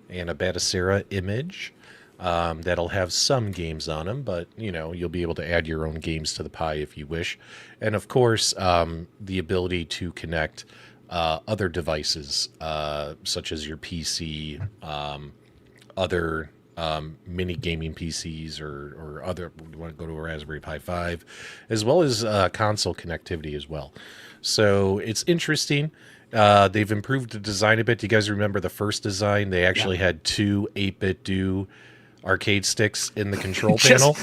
and a Batacera image. That'll have some games on them, but you'll be able to add your own games to the Pi if you wish. And of course, the ability to connect other devices, such as your PC, other mini gaming PCs, or other, you want to go to a Raspberry Pi 5, as well as console connectivity as well. So it's interesting. They've improved the design a bit. Do you guys remember the first design? They actually had two 8-bit do arcade sticks in the control panel.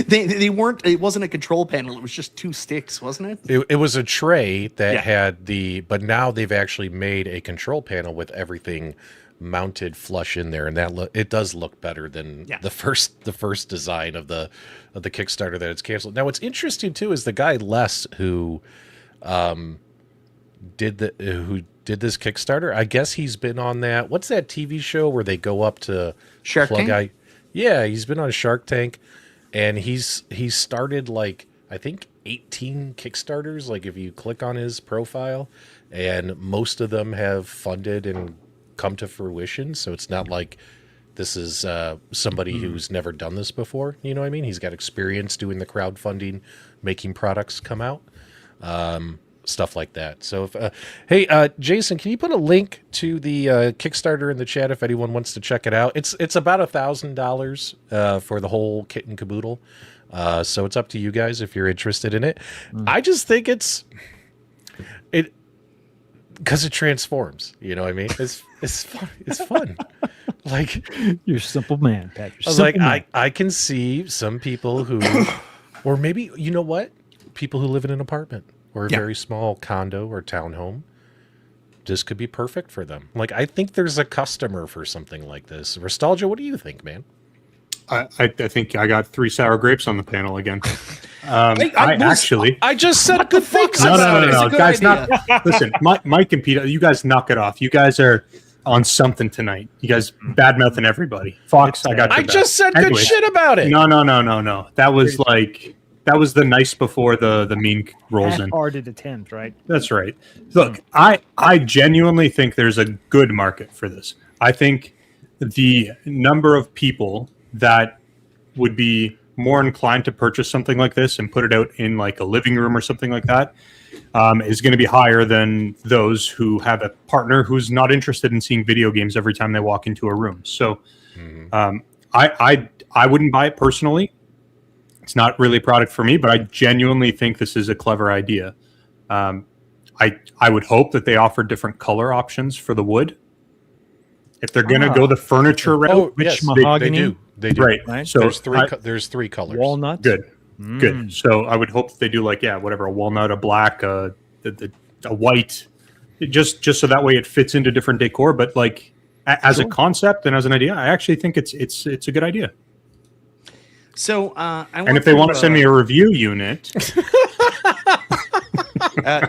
They weren't. It wasn't a control panel. It was just two sticks, wasn't it? It was a tray that had but now they've actually made a control panel with everything mounted flush in there, and it does look better than the first design of the Kickstarter that it's canceled. Now, what's interesting too is the guy Les who did this Kickstarter. I guess he's been on that. What's that TV show where they go up to Shark Tank? Yeah, he's been on Shark Tank, and he's started like I think 18 Kickstarters. Like if you click on his profile, and most of them have funded and come to fruition. So it's not like this is somebody who's never done this before. You know what I mean? He's got experience doing the crowdfunding, making products come out, stuff like that. So, hey, Jason, can you put a link to the Kickstarter in the chat if anyone wants to check it out? It's about $1,000 for the whole kit and caboodle. So it's up to you guys if you're interested in it. I just think it because it transforms. You know what I mean? It's fun. It's fun. Like, you're a simple man, Pat. I can see some people who, or maybe, you know what? People who live in an apartment or a very small condo or townhome. This could be perfect for them. Like, I think there's a customer for something like this. Nostalgia, what do you think, man? I think I got 3 sour grapes on the panel again. I just said good things. No, guys, listen, Mike and Peter, you guys knock it off. You guys are on something tonight. You guys bad mouthing everybody. Fox, I just said good shit about it. No. That was the nice before the mean rolls in. Half-hearted attempt, right? That's right. Look, I genuinely think there's a good market for this. I think the number of people that would be more inclined to purchase something like this and put it out in like a living room or something like that is going to be higher than those who have a partner who's not interested in seeing video games every time they walk into a room. So I wouldn't buy it personally. It's not really a product for me, but I genuinely think this is a clever idea. I would hope that they offer different color options for the wood. If they're going to go the furniture route, which mahogany? They do. Right. So there's 3 colors. Walnut. Good. So I would hope that they do like whatever, a walnut, a black, a white, just so that way it fits into different decor. But like as a concept and as an idea, I actually think it's a good idea. So and if they want to send me a review unit,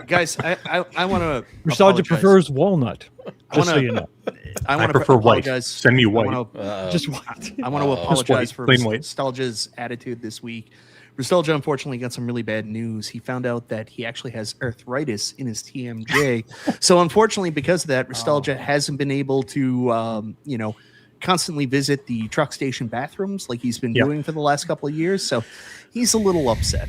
guys, I want to. Nostalgia prefers walnut. Just so you know. I prefer white. Send me white. Just white. I want to apologize for plain white. Nostalgia's attitude this week. Nostalgia unfortunately got some really bad news. He found out that he actually has arthritis in his TMJ. So unfortunately, because of that, Nostalgia hasn't been able to, constantly visit the truck station bathrooms like he's been doing for the last couple of years. So he's a little upset.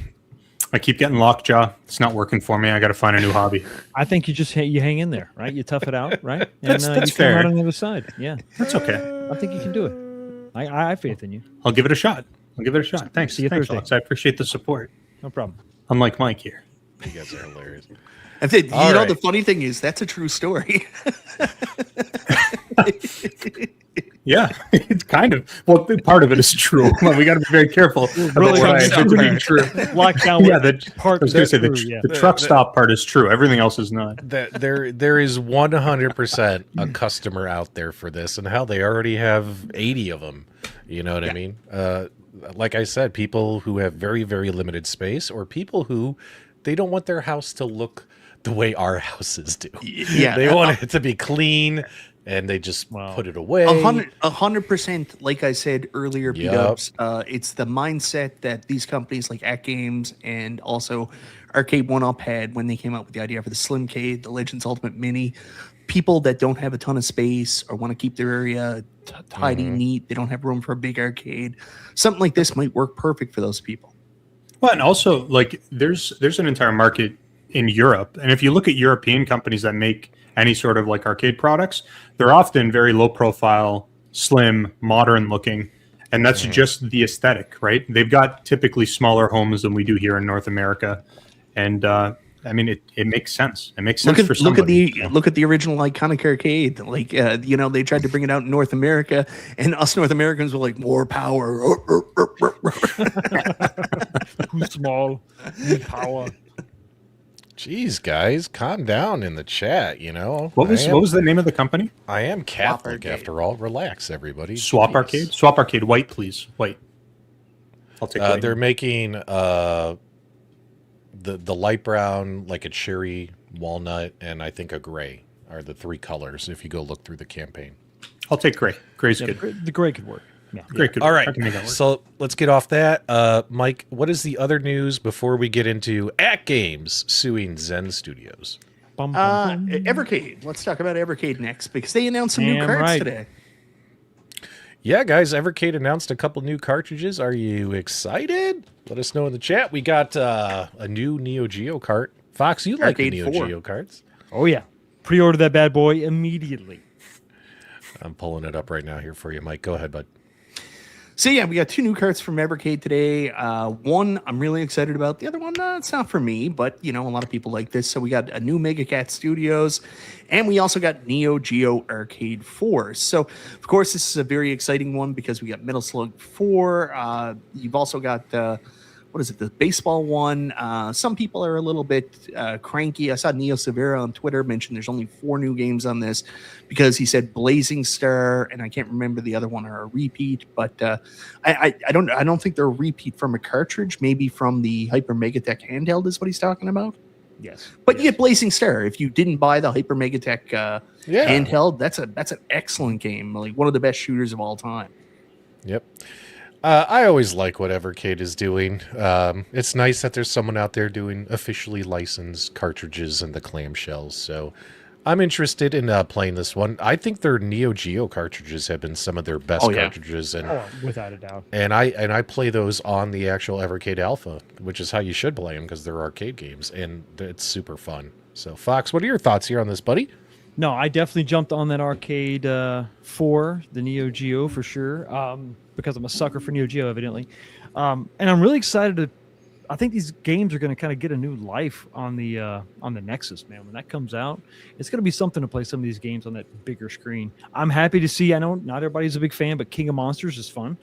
I keep getting lockjaw. It's not working for me. I got to find a new hobby. I think you just you hang in there, right? You tough it out, right? And that's you fair. come out on the other side. Yeah, that's okay. I think you can do it. I have faith in you. I'll give it a shot. Thanks. See you Thanks, Thursday. Alex. I appreciate the support. No problem. Unlike Mike here. You guys are hilarious. The funny thing is, that's a true story. Yeah, it's kind of. Well, part of it is true. We got to be very careful about what I am being true. Lockdown. I was going to say the truck stop part is true. Everything else is not. There is 100% a customer out there for this, and how they already have 80 of them. You know what I mean? Like I said, people who have very, very limited space, or people who they don't want their house to look the way our houses do. Yeah, they want it to be clean, and they just Wow. put it away. 100%. Like I said earlier, Yep. PDubs, it's the mindset that these companies like AtGames and also Arcade1Up had when they came out with the idea for the Slimcade, the Legends Ultimate Mini. People that don't have a ton of space or want to keep their area tidy, neat, they don't have room for a big arcade. Something like this might work perfect for those people. Well, and also like there's an entire market in Europe, and if you look at European companies that make any sort of like arcade products, they're often very low profile, slim, modern looking, and that's just the aesthetic, right? They've got typically smaller homes than we do here in North America, and I mean it makes sense. It makes sense for somebody. Look at the original iconic arcade. Like they tried to bring it out in North America, and us North Americans were like, more power. Too small, need power. Jeez, guys, calm down in the chat. What was the name of the company? I am Catholic Arcade. after all. Relax, everybody. Swap Jeez. Arcade. Swap Arcade. White, please. White. I'll take white. They're making the light brown, like a cherry, walnut, and I think a gray are the three colors. If you go look through the campaign, I'll take gray. Gray's good. The gray could work. Yeah. Gray could. all right. I can make that work. So let's get off that. Mike, what is the other news before we get into AtGames suing Zen Studios? Bum, bum, bum. Evercade. Let's talk about Evercade next because they announced some new Damn cards right. today. Yeah, guys, Evercade announced a couple new cartridges. Are you excited? Let us know in the chat. We got a new Neo Geo cart. Fox, you like the Arcade Neo 4. Geo carts? Oh yeah, pre-order that bad boy immediately. I'm pulling it up right now here for you, Mike. Go ahead, bud. So yeah, we got two new carts from Evercade today. One I'm really excited about. The other one, it's not for me, but a lot of people like this. So we got a new Megacat Studios, and we also got Neo Geo Arcade 4. So of course this is a very exciting one because we got Metal Slug 4. You've also got the baseball one. Some people are a little bit cranky. I saw Neo Severa on Twitter mention there's only 4 new games on this because he said Blazing Star, and I can't remember the other one are a repeat. But I don't think they're a repeat from a cartridge. Maybe from the Hyper Megatech handheld is what he's talking about. Yes, But you get Blazing Star if you didn't buy the Hyper Megatech Yeah. handheld. That's an excellent game, like one of the best shooters of all time. Yep. I always like what Evercade is doing. It's nice that there's someone out there doing officially licensed cartridges and the clamshells. So I'm interested in playing this one. I think their Neo Geo cartridges have been some of their best cartridges, and without a doubt. and I play those on the actual Evercade Alpha, which is how you should play them because they're arcade games, and it's super fun. So Fox, what are your thoughts here on this, buddy? No, I definitely jumped on that Arcade 4, the Neo Geo for sure, because I'm a sucker for Neo Geo, evidently. And I'm really excited to. I think these games are going to kind of get a new life on the Nexus, man. When that comes out, it's going to be something to play some of these games on that bigger screen. I'm happy to see. I know not everybody's a big fan, but King of Monsters is fun.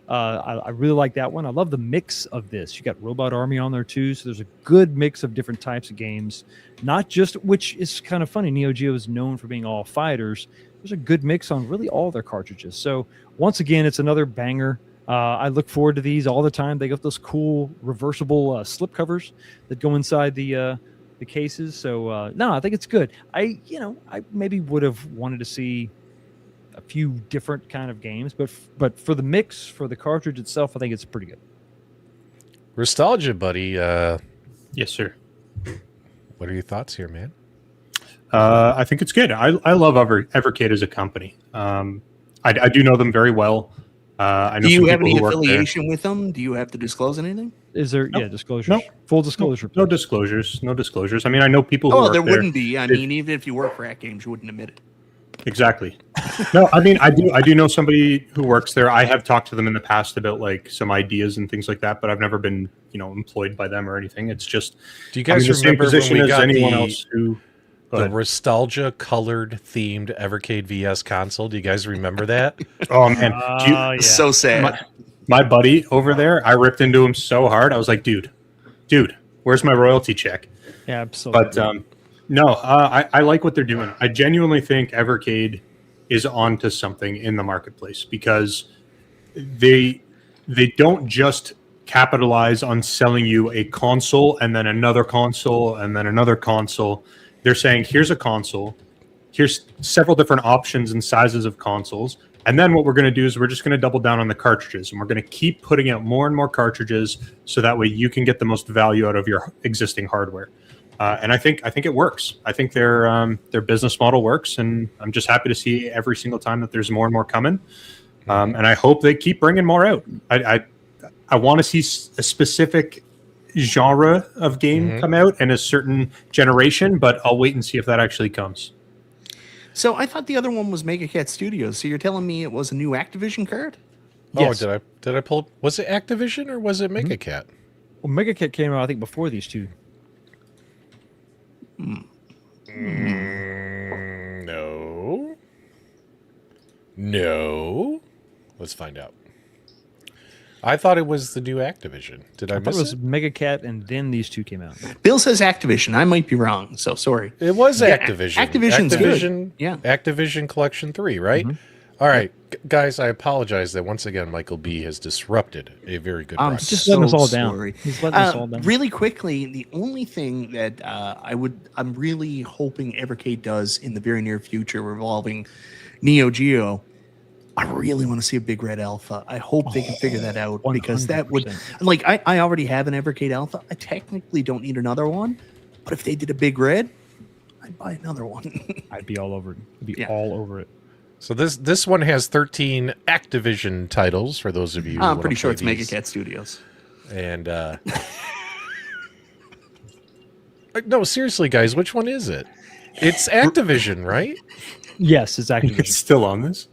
I really like that one. I love the mix of this. You got Robot Army on there too, so there's a good mix of different types of games. Not just, which is kind of funny. Neo Geo is known for being all fighters. There's a good mix on really all their cartridges. So once again, it's another banger. I look forward to these all the time. They got those cool reversible slip covers that go inside the cases. So no, I think it's good. I maybe would have wanted to see a few different kind of games, but for the mix, for the cartridge itself, I think it's pretty good. Nostalgia, buddy. Yes, sir. What are your thoughts here, man? I think it's good. I love Evercade as a company. I do know them very well. I know Do you some have people any who work there. affiliation with them? Do you have to disclose anything? Is there Nope. disclosures? Nope. Full disclosure. No please. disclosures. No disclosures. I mean, I know people who Oh, work there there. wouldn't be. I mean, even if you work for AtGames, you wouldn't admit it. Exactly. No, I mean, I do know somebody who works there. I have talked to them in the past about like some ideas and things like that, but I've never been, employed by them or anything. It's just, Do you guys the same remember when position we as got anyone else who. Go the ahead. nostalgia colored themed Evercade VS console? Do you guys remember that? Oh man, do you- Yeah. So sad. my buddy over there, I ripped into him so hard. I was like, dude, where's my royalty check? Absolutely. But no, I like what they're doing. I genuinely think Evercade is onto something in the marketplace because they don't just capitalize on selling you a console and then another console and then another console. They're saying, here's a console. here's several different options and sizes of consoles. And then what we're going to do is we're just going to double down on the cartridges, and we're going to keep putting out more and more cartridges so that way you can get the most value out of your existing hardware. And I think it works. I think their business model works, and I'm just happy to see every single time that there's more and more coming. And I hope they keep bringing more out. I want to see a specific genre of game come out in a certain generation, but I'll wait and see if that actually comes. So I thought the other one was MegaCat Studios. So you're telling me it was a new Activision card? Yes. Oh, did I pull? Was it Activision or was it MegaCat? Well, MegaCat came out, I think, before these two. No. Let's find out. I thought it was the new Activision. Did I I thought miss it was it? MegaCat, and then these two came out. Bill says Activision. I might be wrong, so sorry. It was Yeah, Activision. Activision's good. Yeah. Activision Collection 3, right? All right. Guys, I apologize that once again Michael B has disrupted a very good I'm project. Just letting us all down. sorry. He's letting us all down. Really quickly, the only thing that I'm really hoping Evercade does in the very near future revolving Neo Geo, I really want to see a Big Red Alpha. I hope they can figure that out because that would, 100%. like, I already have an Evercade Alpha. I technically don't need another one, but if they did a Big Red, I'd buy another one. I'd be all over it. I'd be Yeah. all over it. So this one has 13 Activision titles for those of you who I'm wanna pretty sure play it's these. MegaCat Studios. And no, seriously, guys, which one is it? It's Activision, right? Yes, it's It's Activision. still on this.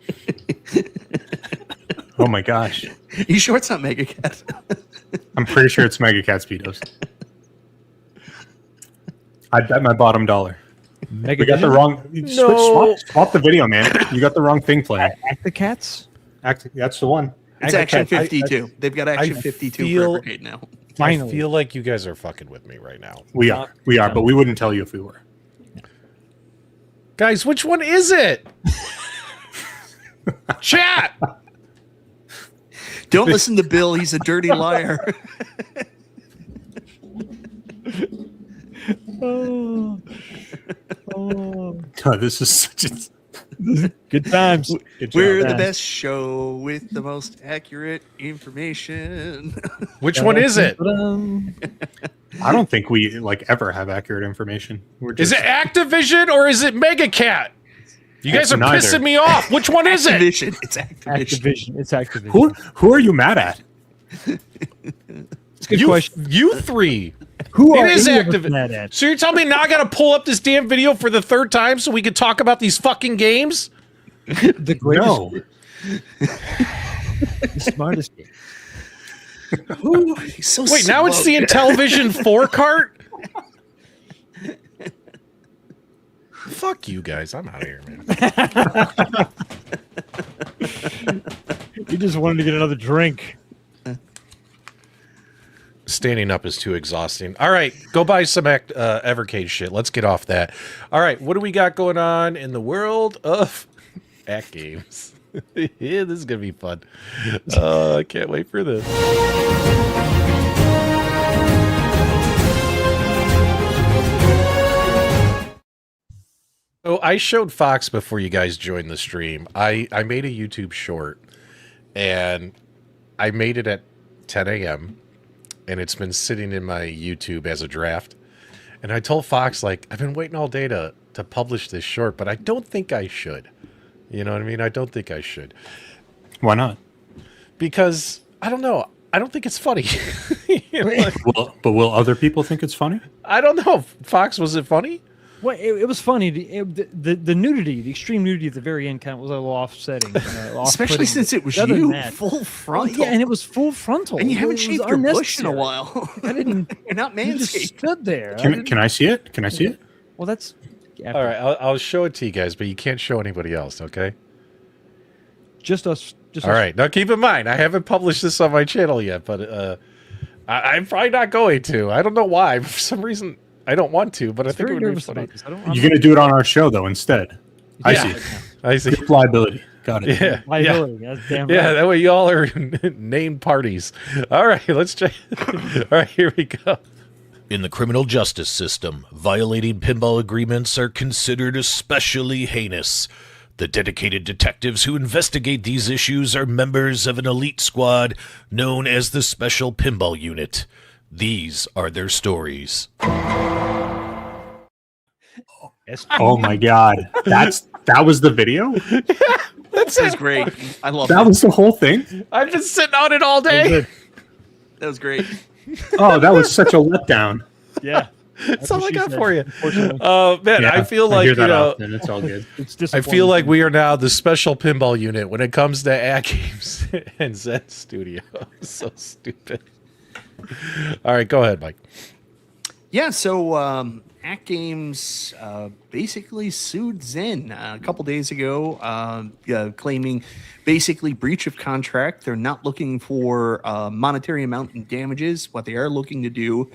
Oh my gosh. You sure it's not MegaCat? I'm pretty sure it's MegaCat Speedos. I bet my bottom dollar. We got the wrong. Swap the video, man. You got the wrong thing playing. Acticats? That's the one. It's Activision. Action 52. They've got Action I 52 feel- for Evercade now. Finally. I feel like you guys are fucking with me right now. We are, but we wouldn't tell you if we were. Guys, which one is it? Chat! Don't listen to Bill. He's a dirty liar. Oh, This is such a good times. good We're job. the best show with the most accurate information. Which one is it? I don't think we ever have accurate information. We're Is just, it Activision or is it MegaCat? You guys It's are neither. pissing me off. Which one is it? Activision. It's Activision. Activision. It's Activision. who are you mad at? It's a good question. You three. Who It are is any of us Activision. mad at? So you're telling me now I got to pull up this damn video for the third time so we can talk about these fucking games? The greatest, No. the smartest game. Ooh, he's so Wait, now it's slow. the Intellivision 4 cart? Fuck you guys. I'm out of here, man. You just wanted to get another drink. Standing up is too exhausting. All right, go buy some Evercade shit. Let's get off that. All right, what do we got going on in the world of AtGames? Yeah, this is going to be fun. I can't wait for this. So I showed Fox before you guys joined the stream. I made a YouTube short, and I made it at 10 a.m., and it's been sitting in my YouTube as a draft. And I told Fox, like, I've been waiting all day to publish this short, but I don't think I should. You know what I mean? I don't think I should. Why not? Because, I don't know. I don't think it's funny. You know, like, But will other people think it's funny? I don't know. Fox, was it funny? Well, it was funny. The nudity, the extreme nudity at the very end, kind of was a little offsetting, Especially off-putting. since it was Other than you, that- full frontal. Yeah, and it was full frontal. And you haven't It shaved was your bush in a unnecessary. while. I didn't. You're not You just manscaped. stood there. Can I see it? Can I see it? Well, that's. All right, I'll show it to you guys, but you can't show anybody else, okay? Just us. Just All us. right. Now, keep in mind, I haven't published this on my channel yet, but I'm probably not going to. I don't know why. For some reason, I don't want to, but I think it Very would be nervous funny. about this. I'm You're gonna do it on our show though instead. I Yeah. see. I see. Group liability. Got it. Yeah. Yeah. liability. That's damn Yeah, right. that way y'all are named parties. All right, let's check. All right, here we go. In the criminal justice system, violating pinball agreements are considered especially heinous. The dedicated detectives who investigate these issues are members of an elite squad known as the Special Pinball Unit. These are their stories. Oh my god, that was the video. This is great. I love That was the whole thing. I've been sitting on it all day. That was great. Oh, that was such a letdown. Yeah. That's all I got for you. Unfortunately. Man, Yeah, I feel I like, hear you that know, often. It's all good. It's I disappointing. feel like we are now the Special Pinball Unit when it comes to AtGames and Zen Studios. So stupid. All right, go ahead, Mike. Yeah, so AtGames basically sued Zen a couple days ago, claiming basically breach of contract. They're not looking for monetary amount in damages. What they are looking to do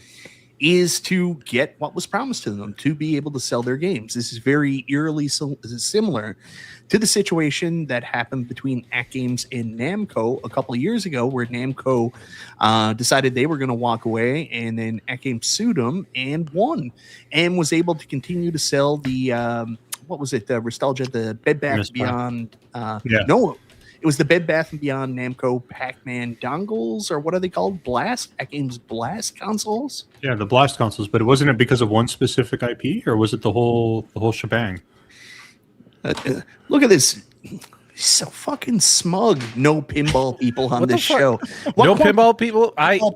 is to get what was promised to them, to be able to sell their games. This is very eerily similar to the situation that happened between AtGames and Namco a couple of years ago, where Namco decided they were going to walk away, and then AtGames sued them and won, and was able to continue to sell the what was it, the Nostalgia, the Bed Bath Beyond. No, it was the Bed Bath & Beyond Namco Pac-Man dongles, or what are they called? Blast? AtGames Blast consoles? Yeah, the Blast consoles, but wasn't it because of one specific IP, or was it the whole shebang? Look at this. He's so fucking smug. No pinball people on this show. No pinball people? Me what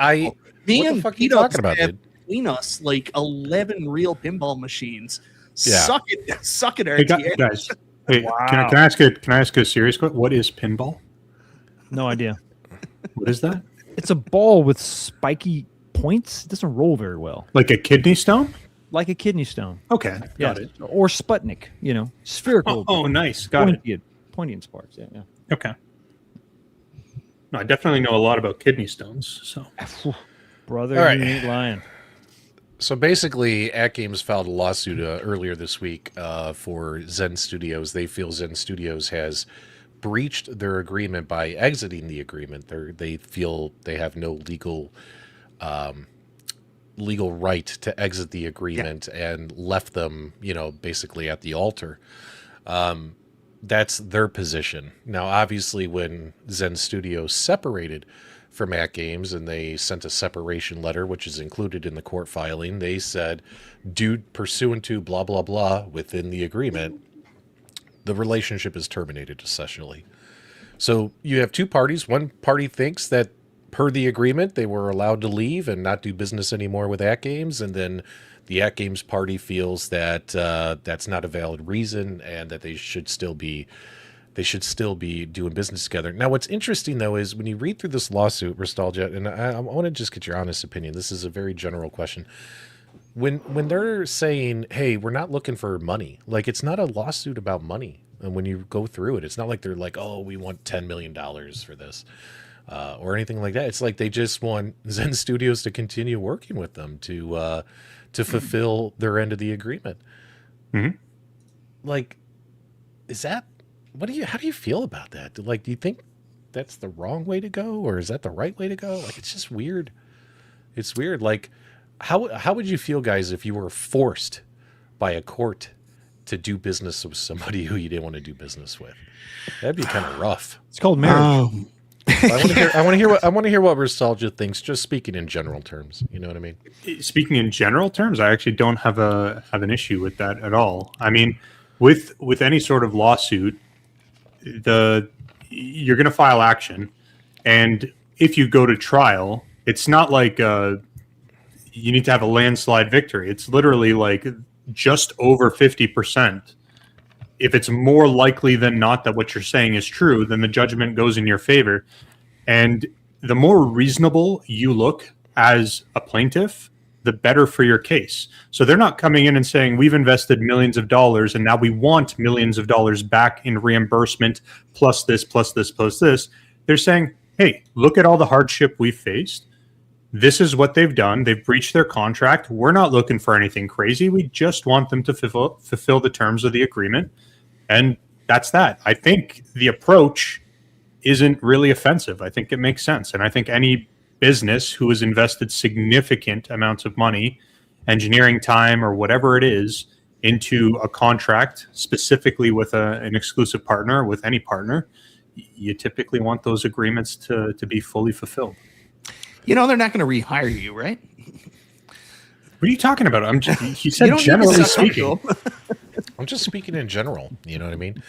the and fuck are you PDubs talking about, have dude? between us like 11 real pinball machines. Yeah. Suck it, Hey, RTA. guys. Hey, Wow. can I ask a serious question? What is pinball? No idea. What is that? It's a ball with spiky points. It doesn't roll very well. Like a kidney stone? Like a kidney stone. Okay, Yeah. got it. Or Sputnik, spherical. Oh, nice, got it. Pointy in sparks. Yeah. Okay. No, I definitely know a lot about kidney stones. So Brother, All right. you ain't lying. So basically, AtGames filed a lawsuit earlier this week for Zen Studios. They feel Zen Studios has breached their agreement by exiting the agreement. They feel they have no legal right to exit the agreement and left them, basically at the altar. That's their position. Now, obviously, when Zen Studios separated from AtGames and they sent a separation letter, which is included in the court filing, they said, pursuant to blah, blah, blah within the agreement, the relationship is terminated essentially. So you have two parties. One party thinks that per the agreement, they were allowed to leave and not do business anymore with AtGames. And then the AtGames party feels that that's not a valid reason and that they should still be doing business together. Now, what's interesting, though, is when you read through this lawsuit, Nostalgia, and I want to just get your honest opinion. This is a very general question. When they're saying, hey, we're not looking for money, like it's not a lawsuit about money. And when you go through it, it's not like they're like, oh, we want $10 million for this or anything like that. It's like they just want Zen Studios to continue working with them to fulfill their end of the agreement. Mhm. Like, is that... how do you feel about that? Like, do you think that's the wrong way to go, or is that the right way to go? Like, it's just weird. It's weird. Like, how would you feel, guys, if you were forced by a court to do business with somebody who you didn't want to do business with? That'd be kind of rough. It's called marriage. I want to hear what Nostalgia thinks, just speaking in general terms. You know what I mean? speaking in general terms, I actually don't have an issue with that at all. I mean, with any sort of lawsuit, you're going to file action, and if you go to trial, it's not like you need to have a landslide victory. It's literally like just over 50%. If it's more likely than not that what you're saying is true, then the judgment goes in your favor. And the more reasonable you look as a plaintiff, the better for your case. So they're not coming in and saying, we've invested millions of dollars and now we want millions of dollars back in reimbursement, plus this, plus this, plus this. They're saying, hey, look at all the hardship we've faced. This is what they've done. They've breached their contract. We're not looking for anything crazy. We just want them to fulfill the terms of the agreement. And that's that. I think the approach isn't really offensive. I think it makes sense. And I think any business who has invested significant amounts of money, engineering time or whatever it is, into a contract specifically with an exclusive partner, with any partner, you typically want those agreements to be fully fulfilled. You know, they're not going to rehire you, right? What are you talking about? He said generally speaking. I'm just speaking in general. You know what I mean?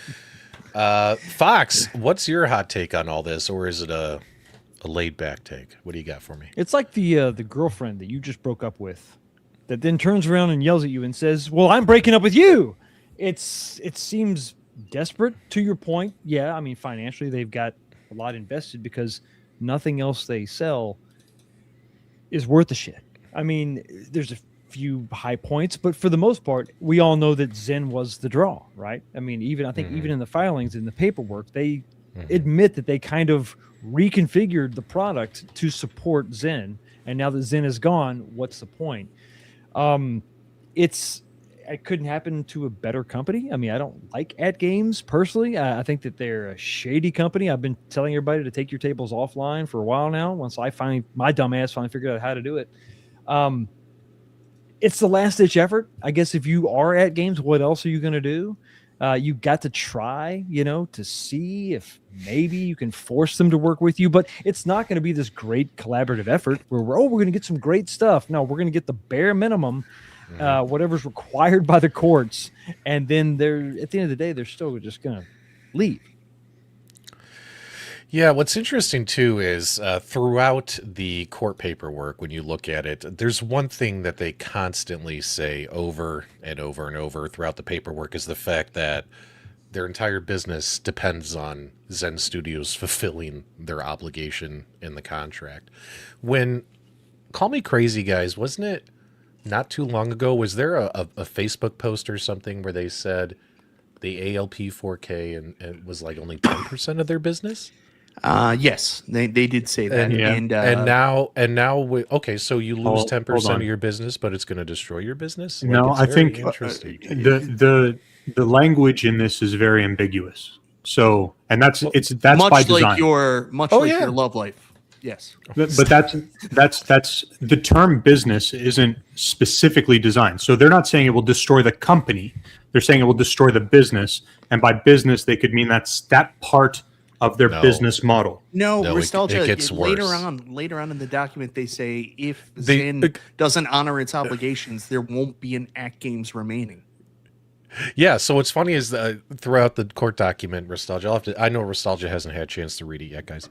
Fox, what's your hot take on all this, or is it a laid back take? What do you got for me? It's like the girlfriend that you just broke up with, that then turns around and yells at you and says, "Well, I'm breaking up with you." It seems desperate, to your point. Yeah, I mean, financially they've got a lot invested because nothing else they sell is worth a shit. I mean, there's a few high points, but for the most part, we all know that Zen was the draw, right? I mean, even in the filings, in the paperwork, they admit that they kind of reconfigured the product to support Zen. And now that Zen is gone, what's the point? It couldn't happen to a better company. I mean, I don't like AtGames personally. I think that they're a shady company. I've been telling everybody to take your tables offline for a while now. Once my dumb ass finally figured out how to do it. It's the last ditch effort. I guess if you are AtGames, what else are you going to do? You got to try, to see if maybe you can force them to work with you, but it's not going to be this great collaborative effort where we're going to get some great stuff. No, we're going to get the bare minimum, whatever's required by the courts. And then at the end of the day, they're still just going to leave. Yeah, what's interesting too is throughout the court paperwork, when you look at it, there's one thing that they constantly say over and over and over throughout the paperwork is the fact that their entire business depends on Zen Studios fulfilling their obligation in the contract. Call me crazy, guys, wasn't it not too long ago, was there a Facebook post or something where they said the ALP 4K and it was like only 10% of their business? Yes, they did say that, and now okay, so you lose 10% of your business, but it's going to destroy your business. No, I think the language in this is very ambiguous. So, and that's much by design. like your love life. Yes, but that's the term business isn't specifically designed. So they're not saying it will destroy the company. They're saying it will destroy the business, and by business they could mean that's that part of their business model. No, Nostalgia, it gets worse. Later on in the document, they say if Zen doesn't honor its obligations, there won't be an AtGames remaining. Yeah, so what's funny is throughout the court document, Nostalgia, I know Nostalgia hasn't had a chance to read it yet, guys.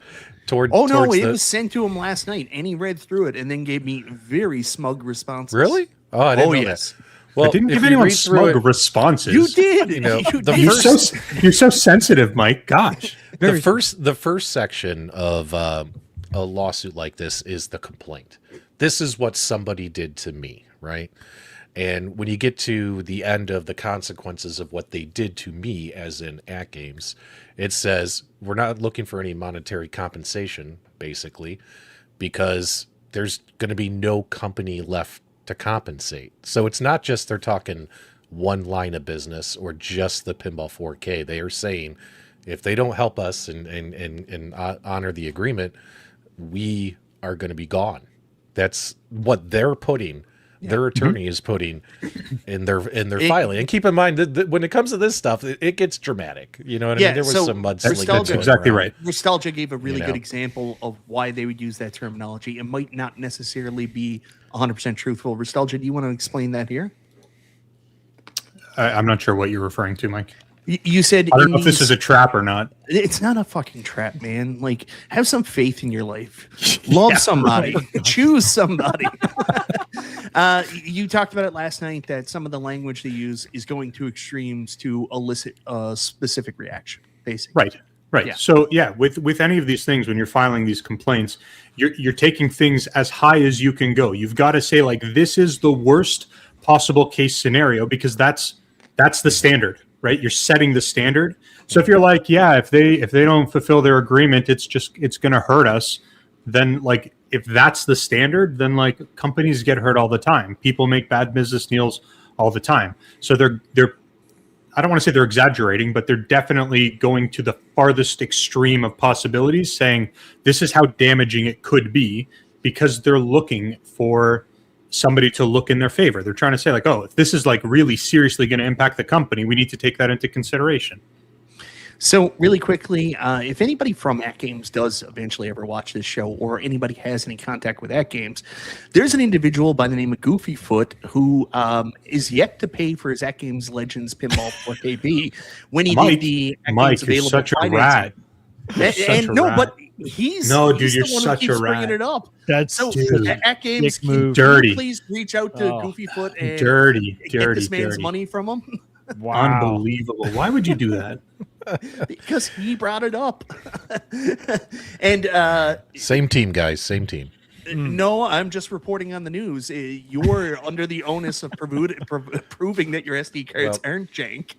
It was sent to him last night, and he read through it and then gave me very smug responses. Really? Oh, I didn't know that. Well, I didn't give anyone smug responses. You did. You're so sensitive, Mike. Gosh. The first section of a lawsuit like this is the complaint. This is what somebody did to me, right? And when you get to the end of the consequences of what they did to me, as in AtGames, it says we're not looking for any monetary compensation, basically, because there's going to be no company left to compensate. So it's not just they're talking one line of business or just the Pinball 4K. They are saying if they don't help us and honor the agreement, we are going to be gone. That's what they're putting. Their attorney is putting in their filing. And keep in mind that when it comes to this stuff, it gets dramatic. You know what I mean? There was some mudslinging. That's exactly right. Nostalgia gave a really good example of why they would use that terminology. It might not necessarily be 100% truthful. Nostalgia, do you want to explain that here? I'm not sure what you're referring to, Mike. You said I don't know if this is a trap or not. It's not a fucking trap, man. Like, have some faith in your life. Love somebody. Right. Choose somebody. You talked about it last night that some of the language they use is going to extremes to elicit a specific reaction, basically. Right. Yeah. So with any of these things, when you're filing these complaints, you're taking things as high as you can go. You've got to say, like, this is the worst possible case scenario, because that's the standard. Right, you're setting the standard. So if you're like, if they don't fulfill their agreement, it's going to hurt us. Then, like, if that's the standard, then, like, companies get hurt all the time. People make bad business deals all the time. So they're I don't want to say they're exaggerating, but they're definitely going to the farthest extreme of possibilities, saying this is how damaging it could be. because they're looking for somebody to look in their favor. They're trying to say like, oh, if this is like really seriously going to impact the company, we need to take that into consideration. So really quickly, if anybody from AtGames does eventually ever watch this show, or anybody has any contact with AtGames, there's an individual by the name of Goofyfoot who is yet to pay for his AtGames Legends Pinball 4KB when he did the AtGames Mike, available you're such a financing. rat. And no, but he's no, dude, he's you're the one such who keeps a bringing rat. it up. That's so dude, AtGames, move. Dirty. Please reach out to Goofyfoot and get this man's money from him. wow. Unbelievable. Why would you do that? Because he brought it up. And Same team, guys. Same team. no, I'm just reporting on the news. You're under the onus of proving that your SD cards aren't jank.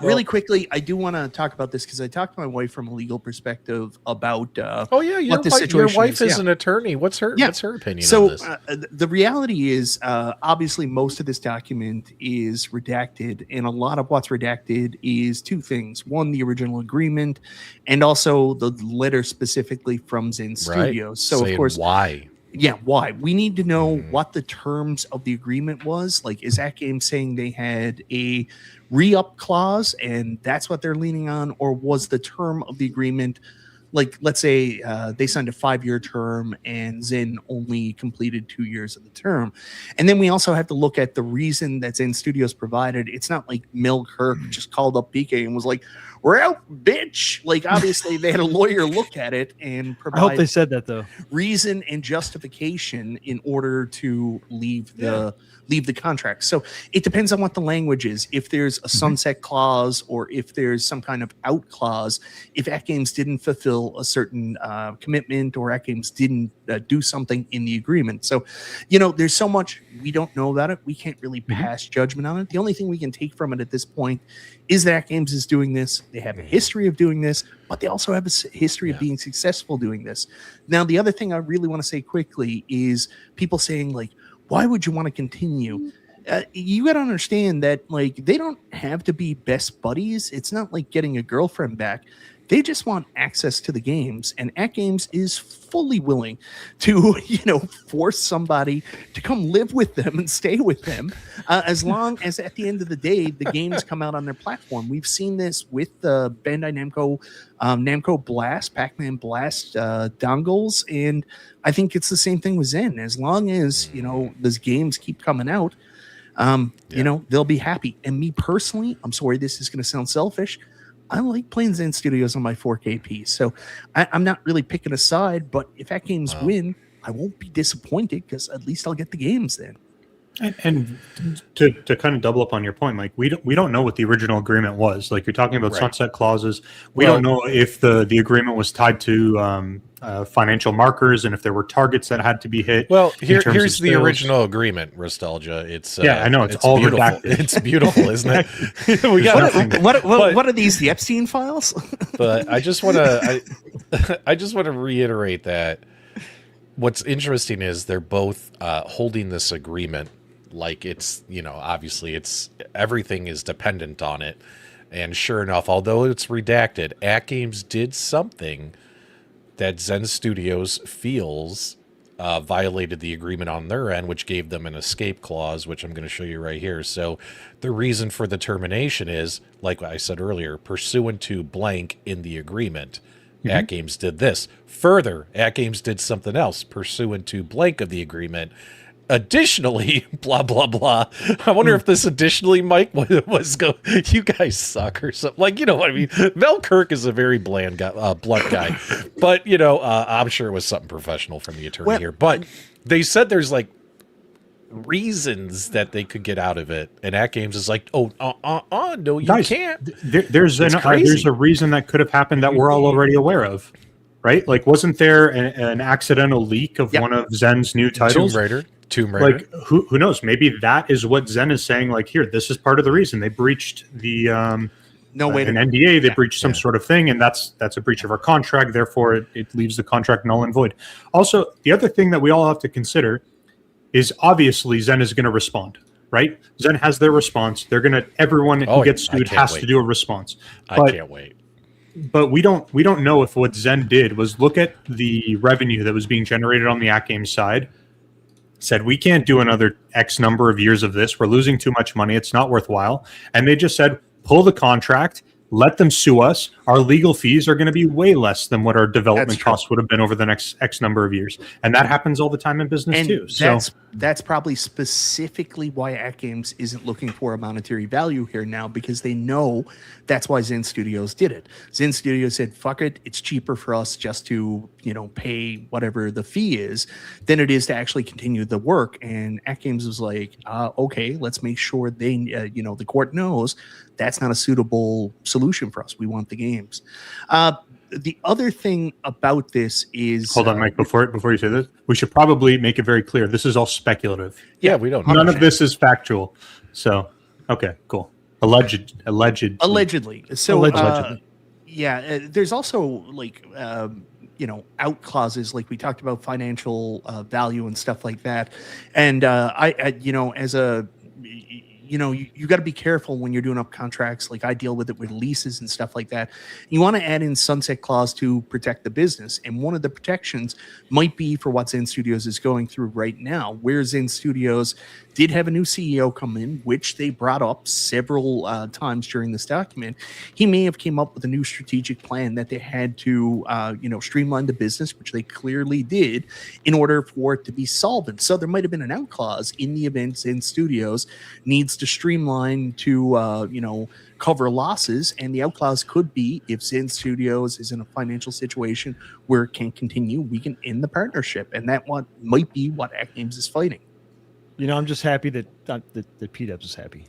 Really quickly, I do want to talk about this because I talked to my wife from a legal perspective about what the situation your wife is Yeah. an attorney. What's her opinion So on this? the reality is, obviously, most of this document is redacted, and a lot of what's redacted is two things: one, the original agreement, and also the letter specifically from Zen Studios. So, Saying of course, why? Yeah, why? We need to know what the terms of the agreement was. Like, is AtGames saying they had a re-up clause and that's what they're leaning on? Or was the term of the agreement, like, let's say they signed a 5-year term and Zen only completed 2 years of the term? And then we also have to look at the reason that Zen Studios provided. It's not like Mel Kirk just called up PK and was like, "We're out, bitch." Like, obviously they had a lawyer look at it and I hope they provide said that though. reason and justification in order to leave the contract. So it depends on what the language is. If there's a sunset clause or if there's some kind of out clause, if AtGames didn't fulfill a certain commitment or AtGames didn't do something in the agreement. So, there's so much we don't know about it. We can't really pass judgment on it. The only thing we can take from it at this point is that AtGames is doing this. They have a history of doing this, but they also have a history of being successful doing this. Now, the other thing I really want to say quickly is people saying, like, why would you want to continue? You got to understand that, like, they don't have to be best buddies. It's not like getting a girlfriend back. They just want access to the games, and AtGames is fully willing to, force somebody to come live with them and stay with them, as long as at the end of the day the games come out on their platform. We've seen this with the Bandai Namco, Namco Blast, Pac-Man Blast dongles, and I think it's the same thing with Zen. As long as those games keep coming out, they'll be happy. And me personally, I'm sorry, this is going to sound selfish, I like playing Zen Studios on my 4KP. So I'm not really picking a side, but if AtGames win, I won't be disappointed because at least I'll get the games then. And to kind of double up on your point, Mike, we don't know what the original agreement was. Like, you're talking about sunset clauses. We don't know if the agreement was tied to financial markers and if there were targets that had to be hit. Well, here's the original agreement, Nostalgia. It's I know it's all beautiful. redacted. It's beautiful, isn't it? We got what are these? The Epstein files? But I just want to reiterate that what's interesting is they're both holding this agreement like it's, obviously it's everything is dependent on it. And sure enough, although it's redacted, AtGames did something that Zen Studios feels violated the agreement on their end, which gave them an escape clause, which I'm going to show you right here. So the reason for the termination is, like I said earlier, pursuant to blank in the agreement. AtGames did this. Further, AtGames did something else pursuant to blank of the agreement. Additionally, blah, blah, blah. I wonder if this additionally, Mike, was you guys suck or something. Like, you know what I mean? Mel Kirk is a very blunt guy. But, I'm sure it was something professional from the attorney here. But they said there's, like, reasons that they could get out of it. And AtGames is like, no, you Guys, can't. There's a reason that could have happened that we're all already aware of. Right? Like, wasn't there an accidental leak of one of Zen's new titles? Tomb Raider. Like, who knows? Maybe that is what Zen is saying. Like, here, this is part of the reason they breached the an NDA. They breached some sort of thing, and that's a breach of our contract. Therefore, it leaves the contract null and void. Also, the other thing that we all have to consider is obviously Zen is going to respond. Right? Zen has their response. They're going to. Everyone who gets sued has to do a response. I can't wait. but we don't know if what Zen did was look at the revenue that was being generated on the AtGames side, said we can't do another X number of years of this. We're losing too much money. It's not worthwhile. And they just said, pull the contract, let them sue us. Our legal fees are going to be way less than what our development costs would have been over the next X number of years. And that happens all the time in business too. So that's probably specifically why AtGames isn't looking for a monetary value here now, because they know that's why Zen Studios did it. Zen Studios said, fuck it, it's cheaper for us just to, pay whatever the fee is than it is to actually continue the work. And AtGames was like, okay, let's make sure they, the court knows that's not a suitable solution for us. We want the games. The other thing about this is... Hold on, Mike, before you say this, we should probably make it very clear. This is all speculative. Yeah, we don't know. None of this is factual. So, okay, cool. Allegedly. So, Allegedly. There's also out clauses, like we talked about financial value and stuff like that. And you got to be careful when you're doing up contracts. Like I deal with it with leases and stuff like that. You want to add in sunset clause to protect the business. And one of the protections might be for what Zen Studios is going through right now, where Zen Studios did have a new CEO come in, which they brought up several times during this document. He may have came up with a new strategic plan that they had to, streamline the business, which they clearly did, in order for it to be solvent. So there might have been an out clause in the event Zen Studios needs to streamline to, cover losses. And the out clause could be, if Zen Studios is in a financial situation where it can't continue, we can end the partnership. And that might be what AtGames is fighting. I'm just happy that PDubs is happy.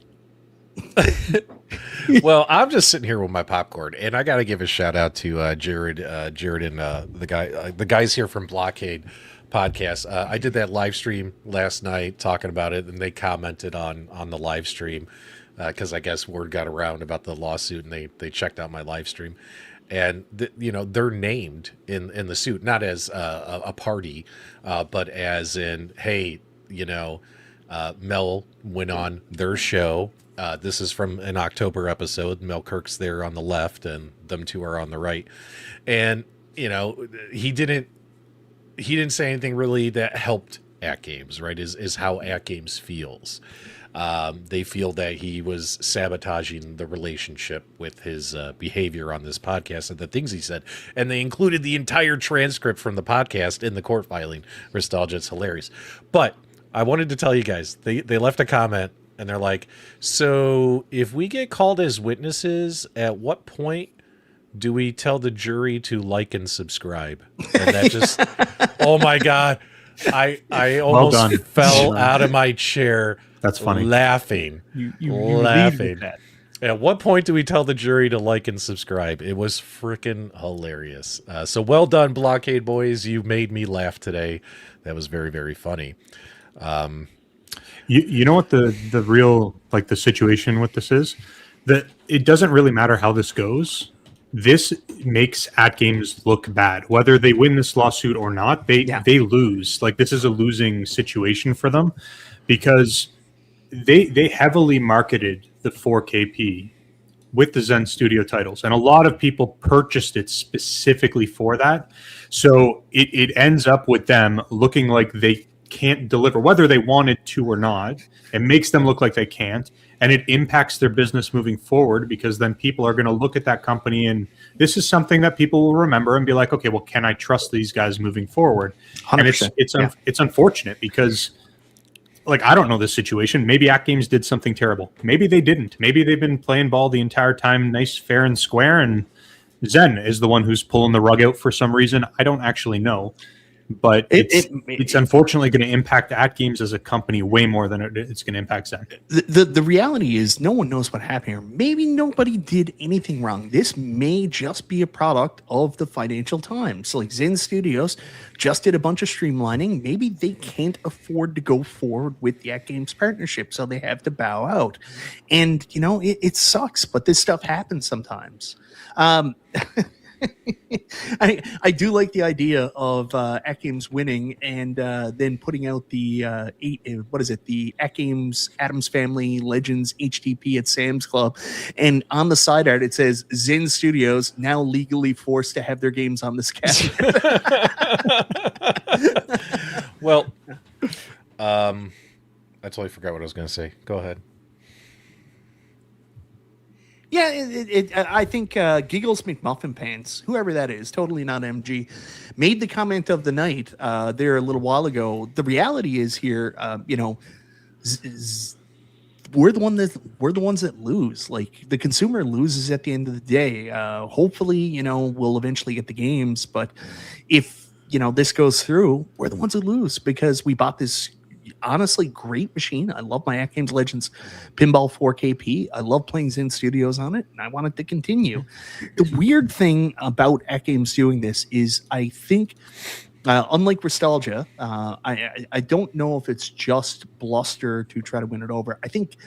Well, I'm just sitting here with my popcorn, and I got to give a shout out to Jared and the guys here from Blockade podcast. I did that live stream last night talking about it, and they commented on the live stream because I guess word got around about the lawsuit, and they checked out my live stream. And they're named in the suit, not as a party, but as in, hey, Mel went on their show. This is from an October episode. Mel Kirk's there on the left, and them two are on the right. And he didn't say anything really that helped AtGames, right? Is how AtGames feels. They feel that he was sabotaging the relationship with his behavior on this podcast and the things he said. And they included the entire transcript from the podcast in the court filing. Nostalgia, it's hilarious. But I wanted to tell you guys, they left a comment, and they're like, so if we get called as witnesses, at what point do we tell the jury to like and subscribe? And that just, oh my God, I almost fell out of my chair. That's funny. Laughing. You laughing. At what point do we tell the jury to like and subscribe? It was freaking hilarious. So well done, Blockade boys. You made me laugh today. That was very, very funny. You know what the real, the situation with this is? That it doesn't really matter how this goes. This makes AtGames look bad. Whether they win this lawsuit or not, they lose. This is a losing situation for them, because they heavily marketed the 4KP with the Zen Studio titles, and a lot of people purchased it specifically for that. So it ends up with them looking like they can't deliver, whether they wanted to or not. It makes them look like they can't, and it impacts their business moving forward, because then people are going to look at that company, and this is something that people will remember and be like, okay, well, can I trust these guys moving forward? 100%. And it's unfortunate, because I don't know this situation. Maybe AtGames did something terrible. Maybe they didn't. Maybe they've been playing ball the entire time, nice, fair, and square, and Zen is the one who's pulling the rug out for some reason. I don't actually know. But it's unfortunately going to impact AtGames as a company way more than it's going to impact Zen. The reality is, no one knows what happened here. Maybe nobody did anything wrong. This may just be a product of the financial times. So Zen Studios just did a bunch of streamlining. Maybe they can't afford to go forward with the AtGames partnership, so they have to bow out. And, it sucks, but this stuff happens sometimes. I do like the idea of AtGames winning and then putting out the the AtGames Adams Family Legends HTP at Sam's Club, and on the side art it says Zen Studios now legally forced to have their games on this cabinet. Well, I totally forgot what I was going to say. Go ahead. Yeah, I think Giggles McMuffin Pants, whoever that is, totally not MG, made the comment of the night there a little while ago. The reality is here, we're the ones that lose. Like, the consumer loses at the end of the day. Hopefully, we'll eventually get the games, but if this goes through, we're the ones that lose because we bought this honestly great machine. I love my AtGames Legends Pinball 4KP. I love playing Zen Studios on it, and I want it to continue. The weird thing about AtGames doing this is I think, unlike Nostalgia, I don't know if it's just bluster to try to win it over. I think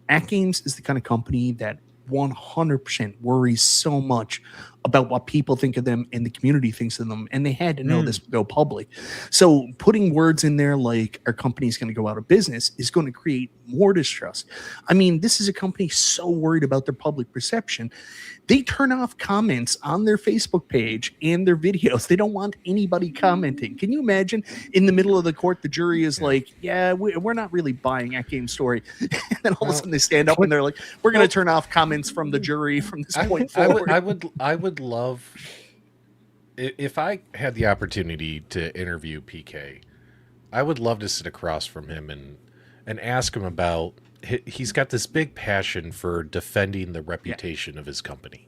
AtGames is the kind of company that 100% worries so much about what people think of them and the community thinks of them, and they had to know this would go public. So putting words in there like our company is going to go out of business is going to create more distrust. I mean, this is a company so worried about their public perception, they turn off comments on their Facebook page and their videos. They don't want anybody commenting. Can you imagine in the middle of the court, the jury is like, yeah, we're not really buying AtGames story. And then all of a sudden they stand up and they're like, we're going to turn off comments from the jury from this point forward. I would love, if I had the opportunity to interview PK, I would love to sit across from him and ask him about, he's got this big passion for defending the reputation of his company.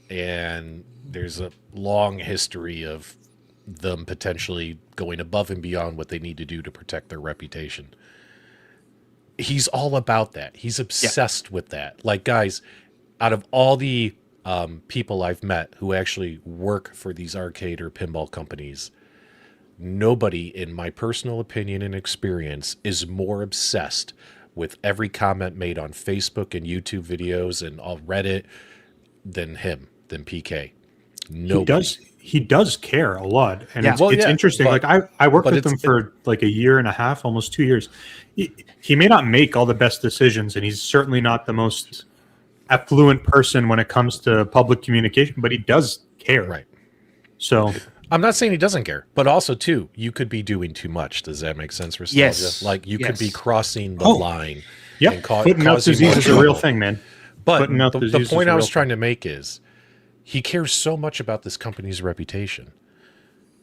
And there's a long history of them potentially going above and beyond what they need to do to protect their reputation. He's all about that. He's obsessed with that. Like, guys, out of all the people I've met who actually work for these arcade or pinball companies, nobody, in my personal opinion and experience, is more obsessed with every comment made on Facebook and YouTube videos and all Reddit than PK. Nobody. He does care a lot, and it's interesting. Like I worked with him for like a year and a half, almost 2 years. He may not make all the best decisions, and he's certainly not the most affluent person when it comes to public communication, but he does care. Right. So I'm not saying he doesn't care, but also too, you could be doing too much. Does that make sense, Nostalgia? Yes. Like you could be crossing the line. Yeah. And putting out disease is a real thing, man. But the point I was trying to make is he cares so much about this company's reputation.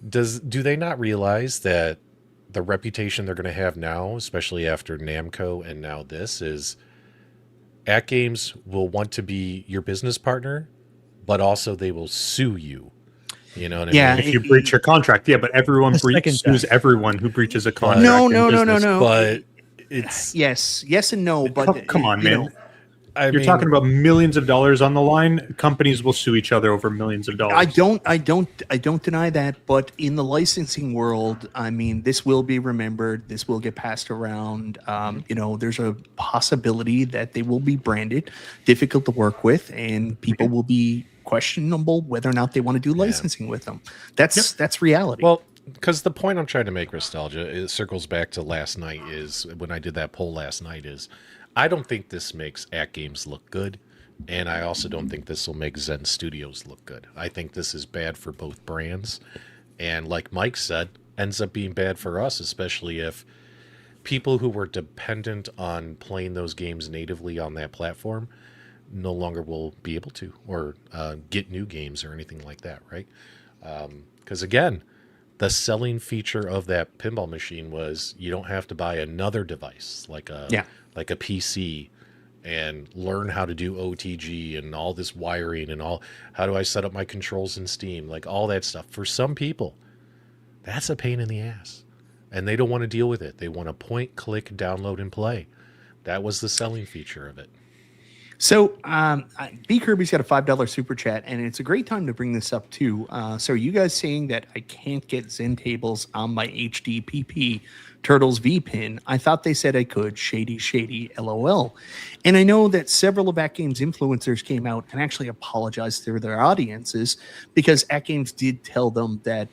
Do they not realize that the reputation they're going to have now, especially after Namco and now this, is AtGames will want to be your business partner, but also they will sue you. You know what I mean? If you breach your contract, but everyone sues everyone who breaches a contract. No. But it's yes and no. But come on, man. You're talking about millions of dollars on the line. Companies will sue each other over millions of dollars. I don't deny that. But in the licensing world, I mean, this will be remembered. This will get passed around. There's a possibility that they will be branded, difficult to work with, and people will be questionable whether or not they want to do licensing with them. That's reality. Well, because the point I'm trying to make, Nostalgia, it circles back to last night, is when I did that poll last night, is I don't think this makes AtGames look good, and I also don't think this will make Zen Studios look good. I think this is bad for both brands, and like Mike said, ends up being bad for us, especially if people who were dependent on playing those games natively on that platform no longer will be able to, or get new games or anything like that, right? Because again, the selling feature of that pinball machine was you don't have to buy another device like a PC and learn how to do OTG and all this wiring and how do I set up my controls in Steam, like all that stuff. For some people, that's a pain in the ass, and they don't want to deal with it. They want to point, click, download, and play. That was the selling feature of it. So, B Kirby's got a $5 super chat, and it's a great time to bring this up too. So, are you guys saying that I can't get Zen tables on my HDPP Turtles V-Pin, I thought they said I could. Shady, shady, LOL. And I know that several of AtGames influencers came out and actually apologized to their audiences because AtGames did tell them that,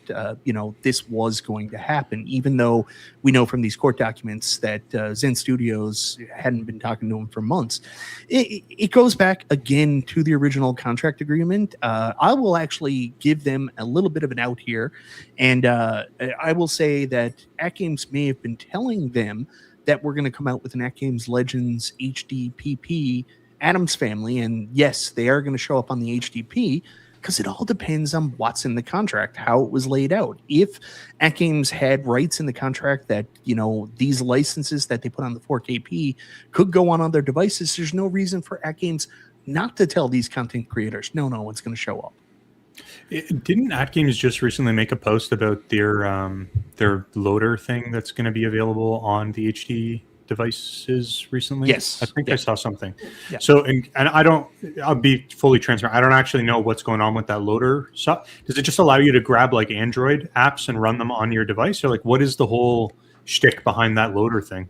this was going to happen, even though we know from these court documents that Zen Studios hadn't been talking to them for months. It goes back again to the original contract agreement. I will actually give them a little bit of an out here. And I will say that AtGames may have been telling them that we're going to come out with an AtGames Legends HDPP Adams Family. And yes, they are going to show up on the HDP because it all depends on what's in the contract, how it was laid out. If AtGames had rights in the contract that, these licenses that they put on the 4KP could go on other devices, there's no reason for AtGames not to tell these content creators, no, it's going to show up. Didn't AtGames just recently make a post about their loader thing that's going to be available on the HD devices recently? Yes. I think I saw something. Yeah. So, and I'll be fully transparent. I don't actually know what's going on with that loader. So, does it just allow you to grab like Android apps and run them on your device? Or like, what is the whole shtick behind that loader thing?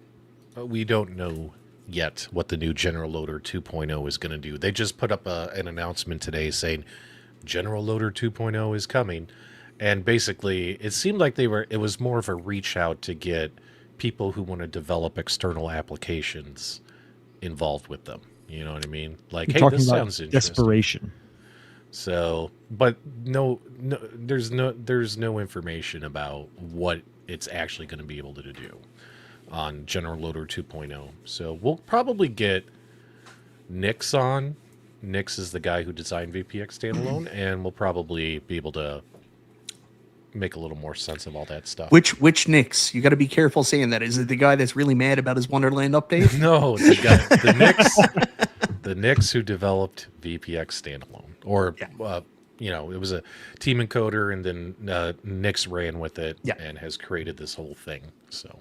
We don't know yet what the new General Loader 2.0 is going to do. They just put up an announcement today saying General Loader 2.0 is coming, and basically it seemed like it was more of a reach out to get people who want to develop external applications involved with them. You know what I mean? Like, You're hey, talking this about sounds interesting. desperation. So, but no, there's no information about what it's actually going to be able to do on General Loader 2.0. So we'll probably get Nix on. Nix is the guy who designed VPX Standalone, and we'll probably be able to make a little more sense of all that stuff. Which Nix? You got to be careful saying that. Is it the guy that's really mad about his Wonderland update? No, the Nix who developed VPX Standalone, or it was a team encoder, and then Nix ran with it and has created this whole thing. So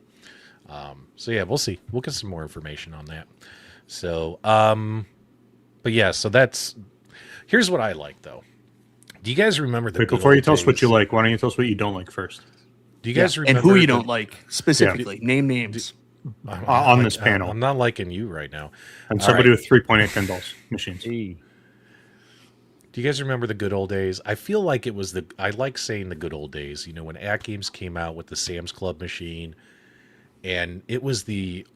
yeah, we'll see. We'll get some more information on that. So, but yeah, so here's what I like though. Do you guys remember the before you tell us what you like, why don't you tell us what you don't like first? Do you guys remember and who you don't like specifically? Name names on this panel. I'm not liking you right now. And somebody with 3.8 pinballs machines. Do you guys remember the good old days? I feel like it was I like saying the good old days. When AtGames came out with the Sam's Club machine, and it was the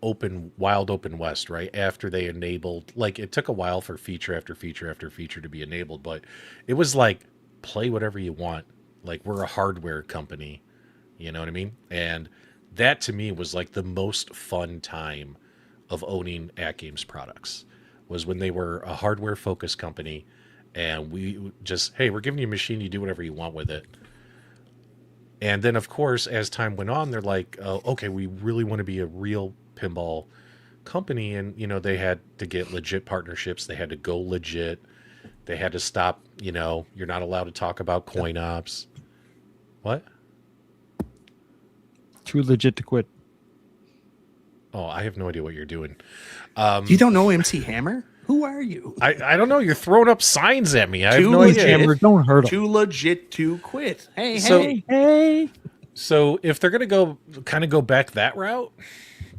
wild open west, right? After they enabled, like, it took a while for feature after feature after feature to be enabled, but it was like, play whatever you want. Like, we're a hardware company, you know what I mean? And that to me was like the most fun time of owning AtGames products, was when they were a hardware focused company, and we just, hey, we're giving you a machine, you do whatever you want with it. And then, of course, as time went on, they're like, okay, we really want to be a real pinball company. And, they had to get legit partnerships. They had to go legit. They had to stop, you're not allowed to talk about coin ops. What? Too legit to quit. Oh, I have no idea what you're doing. You don't know MC Hammer? Who are you? I don't know. You're throwing up signs at me. I have no idea. Hammer, don't hurt him. Too legit to quit. Hey. So if they're going to go back that route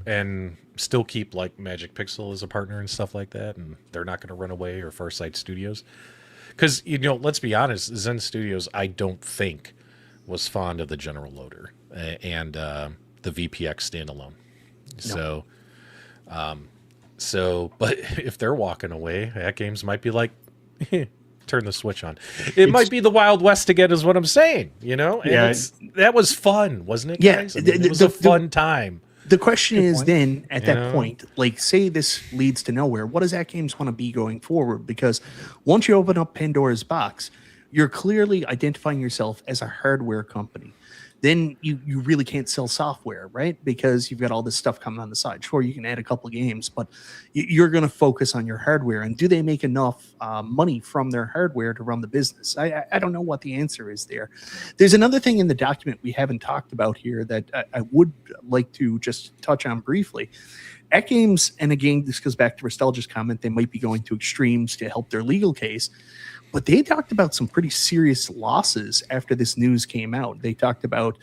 and still keep like Magic Pixel as a partner and stuff like that, and they're not going to run away, or Farsight Studios, because let's be honest, Zen Studios I don't think was fond of the General Loader and the VPX Standalone. No. But if they're walking away, AtGames might be like, turn the switch on. It might be the Wild West again, is what I'm saying. And that was fun, wasn't it, guys? It was a fun time. The question is then, at that point, like, say this leads to nowhere, what does AtGames want to be going forward? Because once you open up Pandora's box, you're clearly identifying yourself as a hardware company. Then you really can't sell software, right? Because you've got all this stuff coming on the side. Sure, you can add a couple of games, but you're going to focus on your hardware. And do they make enough money from their hardware to run the business? I don't know what the answer is there. There's another thing in the document we haven't talked about here that I would like to just touch on briefly. AtGames, and again, this goes back to Nostalgia's comment, they might be going to extremes to help their legal case. But they talked about some pretty serious losses after this news came out. They talked about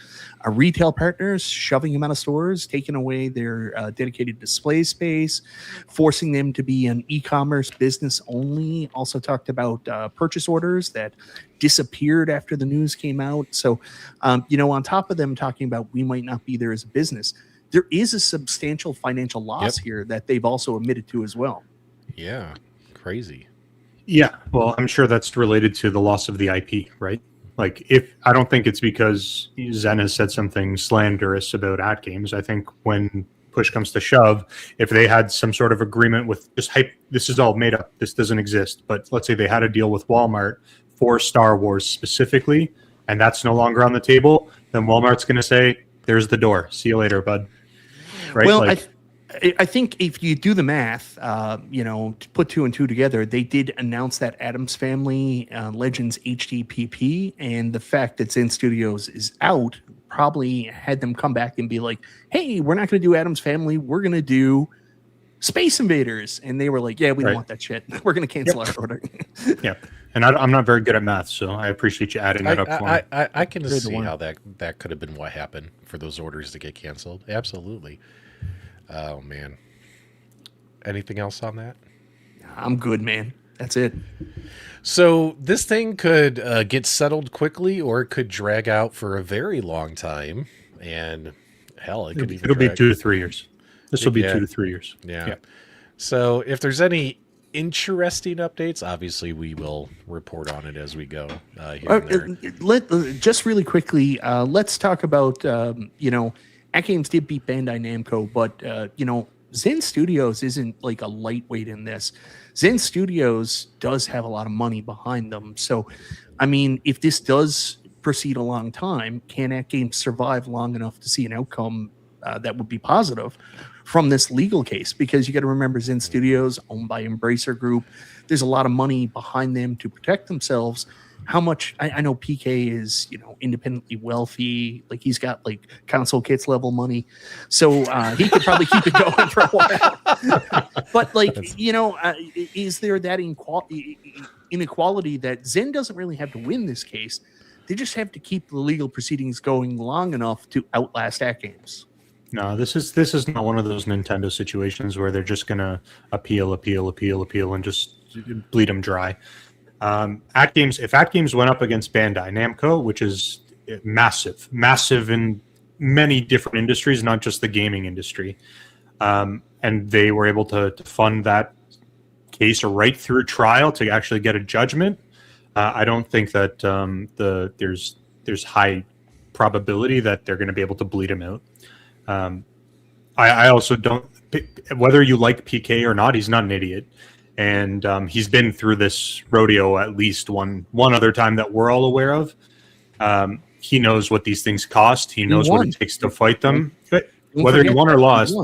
retail partners shoving them out of stores, taking away their dedicated display space, forcing them to be an e-commerce business only. Also talked about purchase orders that disappeared after the news came out. So, on top of them talking about we might not be there as a business, there is a substantial financial loss here that they've also admitted to as well. Yeah, crazy. Yeah, well, I'm sure that's related to the loss of the IP, right? Like, I don't think it's because Zen has said something slanderous about AtGames. I think when push comes to shove, if they had some sort of agreement with just hype, this is all made up, this doesn't exist. But let's say they had a deal with Walmart for Star Wars specifically, and that's no longer on the table, then Walmart's going to say, "There's the door. See you later, bud." Right? Well, I think if you do the math, to put 2 and 2 together, they did announce that Addams Family Legends HDPP, and the fact that Zen Studios is out probably had them come back and be like, "Hey, we're not going to do Addams Family. We're going to do Space Invaders." And they were like, "Yeah, we don't want that shit. We're going to cancel our order." Yep. And I'm not very good at math, so I appreciate you adding that up for me. I can see how that could have been what happened for those orders to get canceled. Absolutely. Oh, man. Anything else on that? I'm good, man. That's it. So this thing could get settled quickly, or it could drag out for a very long time. And hell, it'll be 2 to 3 years. This will be 2 to 3 years. Yeah. So if there's any interesting updates, obviously we will report on it as we go. Just really quickly, let's talk about AtGames did beat Bandai Namco, but Zen Studios isn't like a lightweight in this. Zen Studios does have a lot of money behind them. So, I mean, if this does proceed a long time, can AtGames survive long enough to see an outcome that would be positive from this legal case? Because you got to remember, Zen Studios, owned by Embracer Group, there's a lot of money behind them to protect themselves. How much I know PK is, independently wealthy, like he's got like console kits level money, so he could probably keep it going for a while. But like, is there that inequality that Zen doesn't really have to win this case? They just have to keep the legal proceedings going long enough to outlast AtGames. No, this is not one of those Nintendo situations where they're just gonna appeal, and just bleed them dry. If AtGames went up against Bandai Namco, which is massive in many different industries, not just the gaming industry, and they were able to fund that case right through trial to actually get a judgment, I don't think that there's high probability that they're going to be able to bleed him out. I also don't, whether you like PK or not, he's not an idiot. And he's been through this rodeo at least one other time that we're all aware of. He knows what these things cost. He knows what it takes to fight them. Whether he won or lost,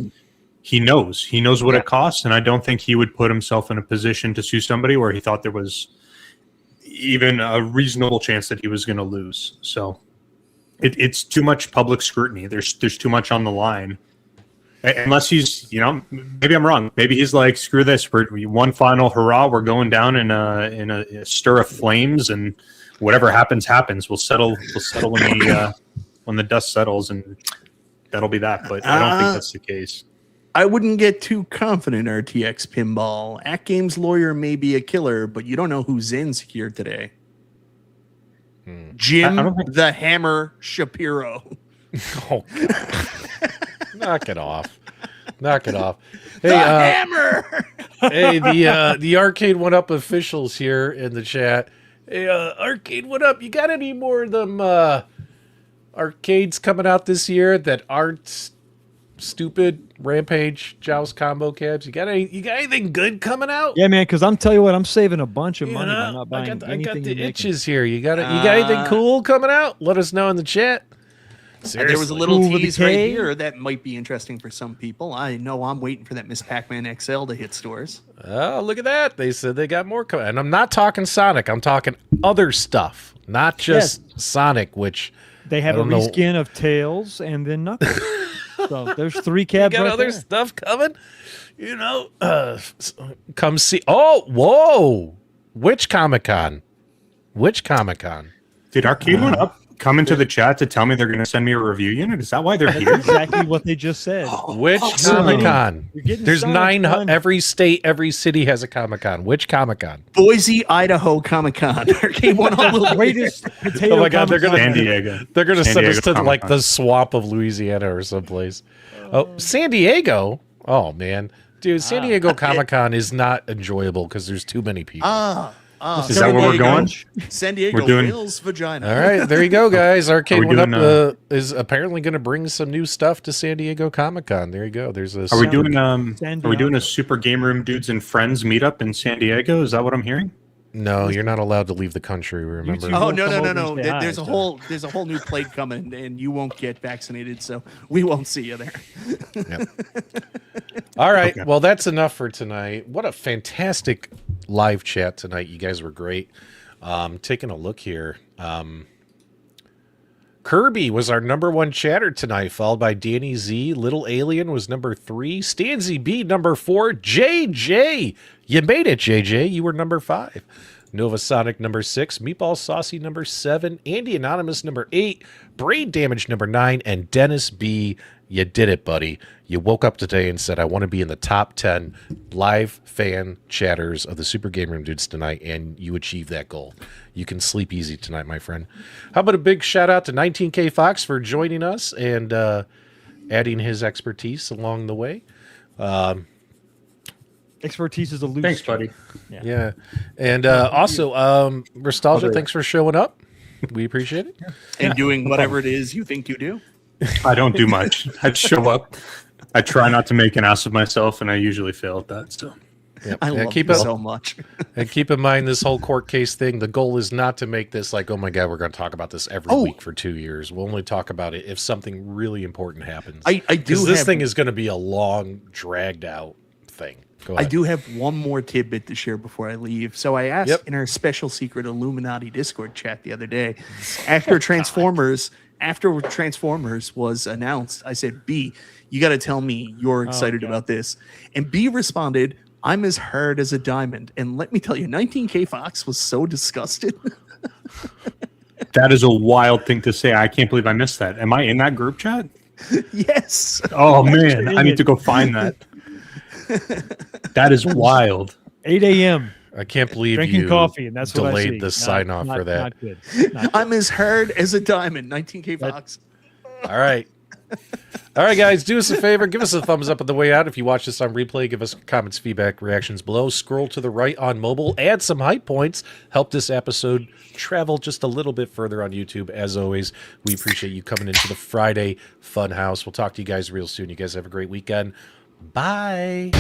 he knows what it costs. And I don't think he would put himself in a position to sue somebody where he thought there was even a reasonable chance that he was going to lose. So it's too much public scrutiny. There's too much on the line. Unless he's, maybe I'm wrong. Maybe he's like, screw this. We're one final hurrah. We're going down in a stir of flames, and whatever happens. We'll settle when the dust settles, and that'll be that. But I don't think that's the case. I wouldn't get too confident, RTX Pinball. AtGames lawyer may be a killer, but you don't know who Zen's here today. Jim the Hammer Shapiro. Oh, Knock it off. Hey, Hammer. Hey, the Arcade1Up officials here in the chat. Hey, Arcade1Up, you got any more of them arcades coming out this year that aren't stupid Rampage Joust combo cabs? You got anything good coming out? Yeah, man, because I'm telling you what, I'm saving a bunch of money by not buying anything. I got the itches here. You got anything cool coming out? Let us know in the chat. Seriously. There was a little tease right here that might be interesting for some people. I know I'm waiting for that Miss Pac-Man XL to hit stores. Oh, look at that. They said they got more coming. And I'm not talking Sonic. I'm talking other stuff, not just Sonic, which they have a reskin of Tails and then Knuckles. So there's 3 cabs you got right other there. stuff coming? Come see. Oh, whoa. Which Comic-Con? Which Comic-Con? Did Arcade1Up come into the chat to tell me they're going to send me a review unit? Is that why they're here? Exactly what they just said. Which Comic-Con? You're getting There's started, 9. son. Every state, every city has a Comic-Con. Which Comic-Con? Boise, Idaho Comic-Con. Arcade1Up will Greatest potato Oh my God, they're gonna- San Diego. They're going to San send us Diego to like Comic-Con. the swamp of Louisiana or someplace. Oh, San Diego. Oh man, dude, San Diego Comic-Con is not enjoyable because there's too many people. Is that where we're going? San Diego We're doing- Will's vagina. All right, there you go, guys. Arcade we One doing, Up is apparently going to bring some new stuff to San Diego Comic-Con. There you go. There's a. Are we doing San Are we doing Diego. a Super Game Room Dudes and Friends meetup in San Diego? Is that what I'm hearing? No, you're not allowed to leave the country. Remember? YouTube Oh We'll no come no no over no! and say hi, There's a so. whole new plague coming, and you won't get vaccinated, so we won't see you there. All right. Okay. Well, that's enough for tonight. What a fantastic live chat tonight. You guys were great. Taking a look here. Kirby was our #1 chatter tonight, followed by Danny Z. Little Alien was number 3. Stanzy B, number 4. JJ. You made it, JJ. You were number 5. Nova Sonic, number 6. Meatball Saucy, number 7. Andy Anonymous, number 8. Brain Damage, number 9. And Dennis B. You did it, buddy. You woke up today and said, I want to be in the top 10 live fan chatters of the Super Game Room Dudes tonight, and you achieved that goal. You can sleep easy tonight, my friend. How about a big shout out to 19K Fox for joining us and adding his expertise along the way. Expertise is a loose. Thanks, buddy. Yeah. And also, Nostalgia, thanks for showing up. We appreciate it. And doing whatever it is you think you do. I don't do much. I show up. I try not to make an ass of myself, and I usually fail at that. So Yep. I Yeah, love keep you it- so much. And keep in mind this whole court case thing. The goal is not to make this like, oh my God, we're going to talk about this every week for 2 years. We'll only talk about it if something really important happens. I do Because this have- thing is going to be a long, dragged out thing. Go I ahead. do have one more tidbit to share before I leave. So I asked Yep. in our special secret Illuminati Discord chat the other day, after Transformers was announced, I said, B, you got to tell me you're excited about this. And B responded, I'm as hard as a diamond. And let me tell you, 19K Fox was so disgusted. that is a wild thing to say. I can't believe I missed that. Am I in that group chat? Yes. Oh man, I need to go find that. That is wild. 8 a.m. I can't believe drinking you coffee, and that's what I delayed see. the sign off for that. Not good. Not I'm as hard as a diamond. 19K Fox. All right. All right, guys, do us a favor. Give us a thumbs up on the way out. If you watch this on replay, give us comments, feedback, reactions below. Scroll to the right on mobile. Add some hype points. Help this episode travel just a little bit further on YouTube. As always, we appreciate you coming into the Friday Fun House. We'll talk to you guys real soon. You guys have a great weekend. Bye.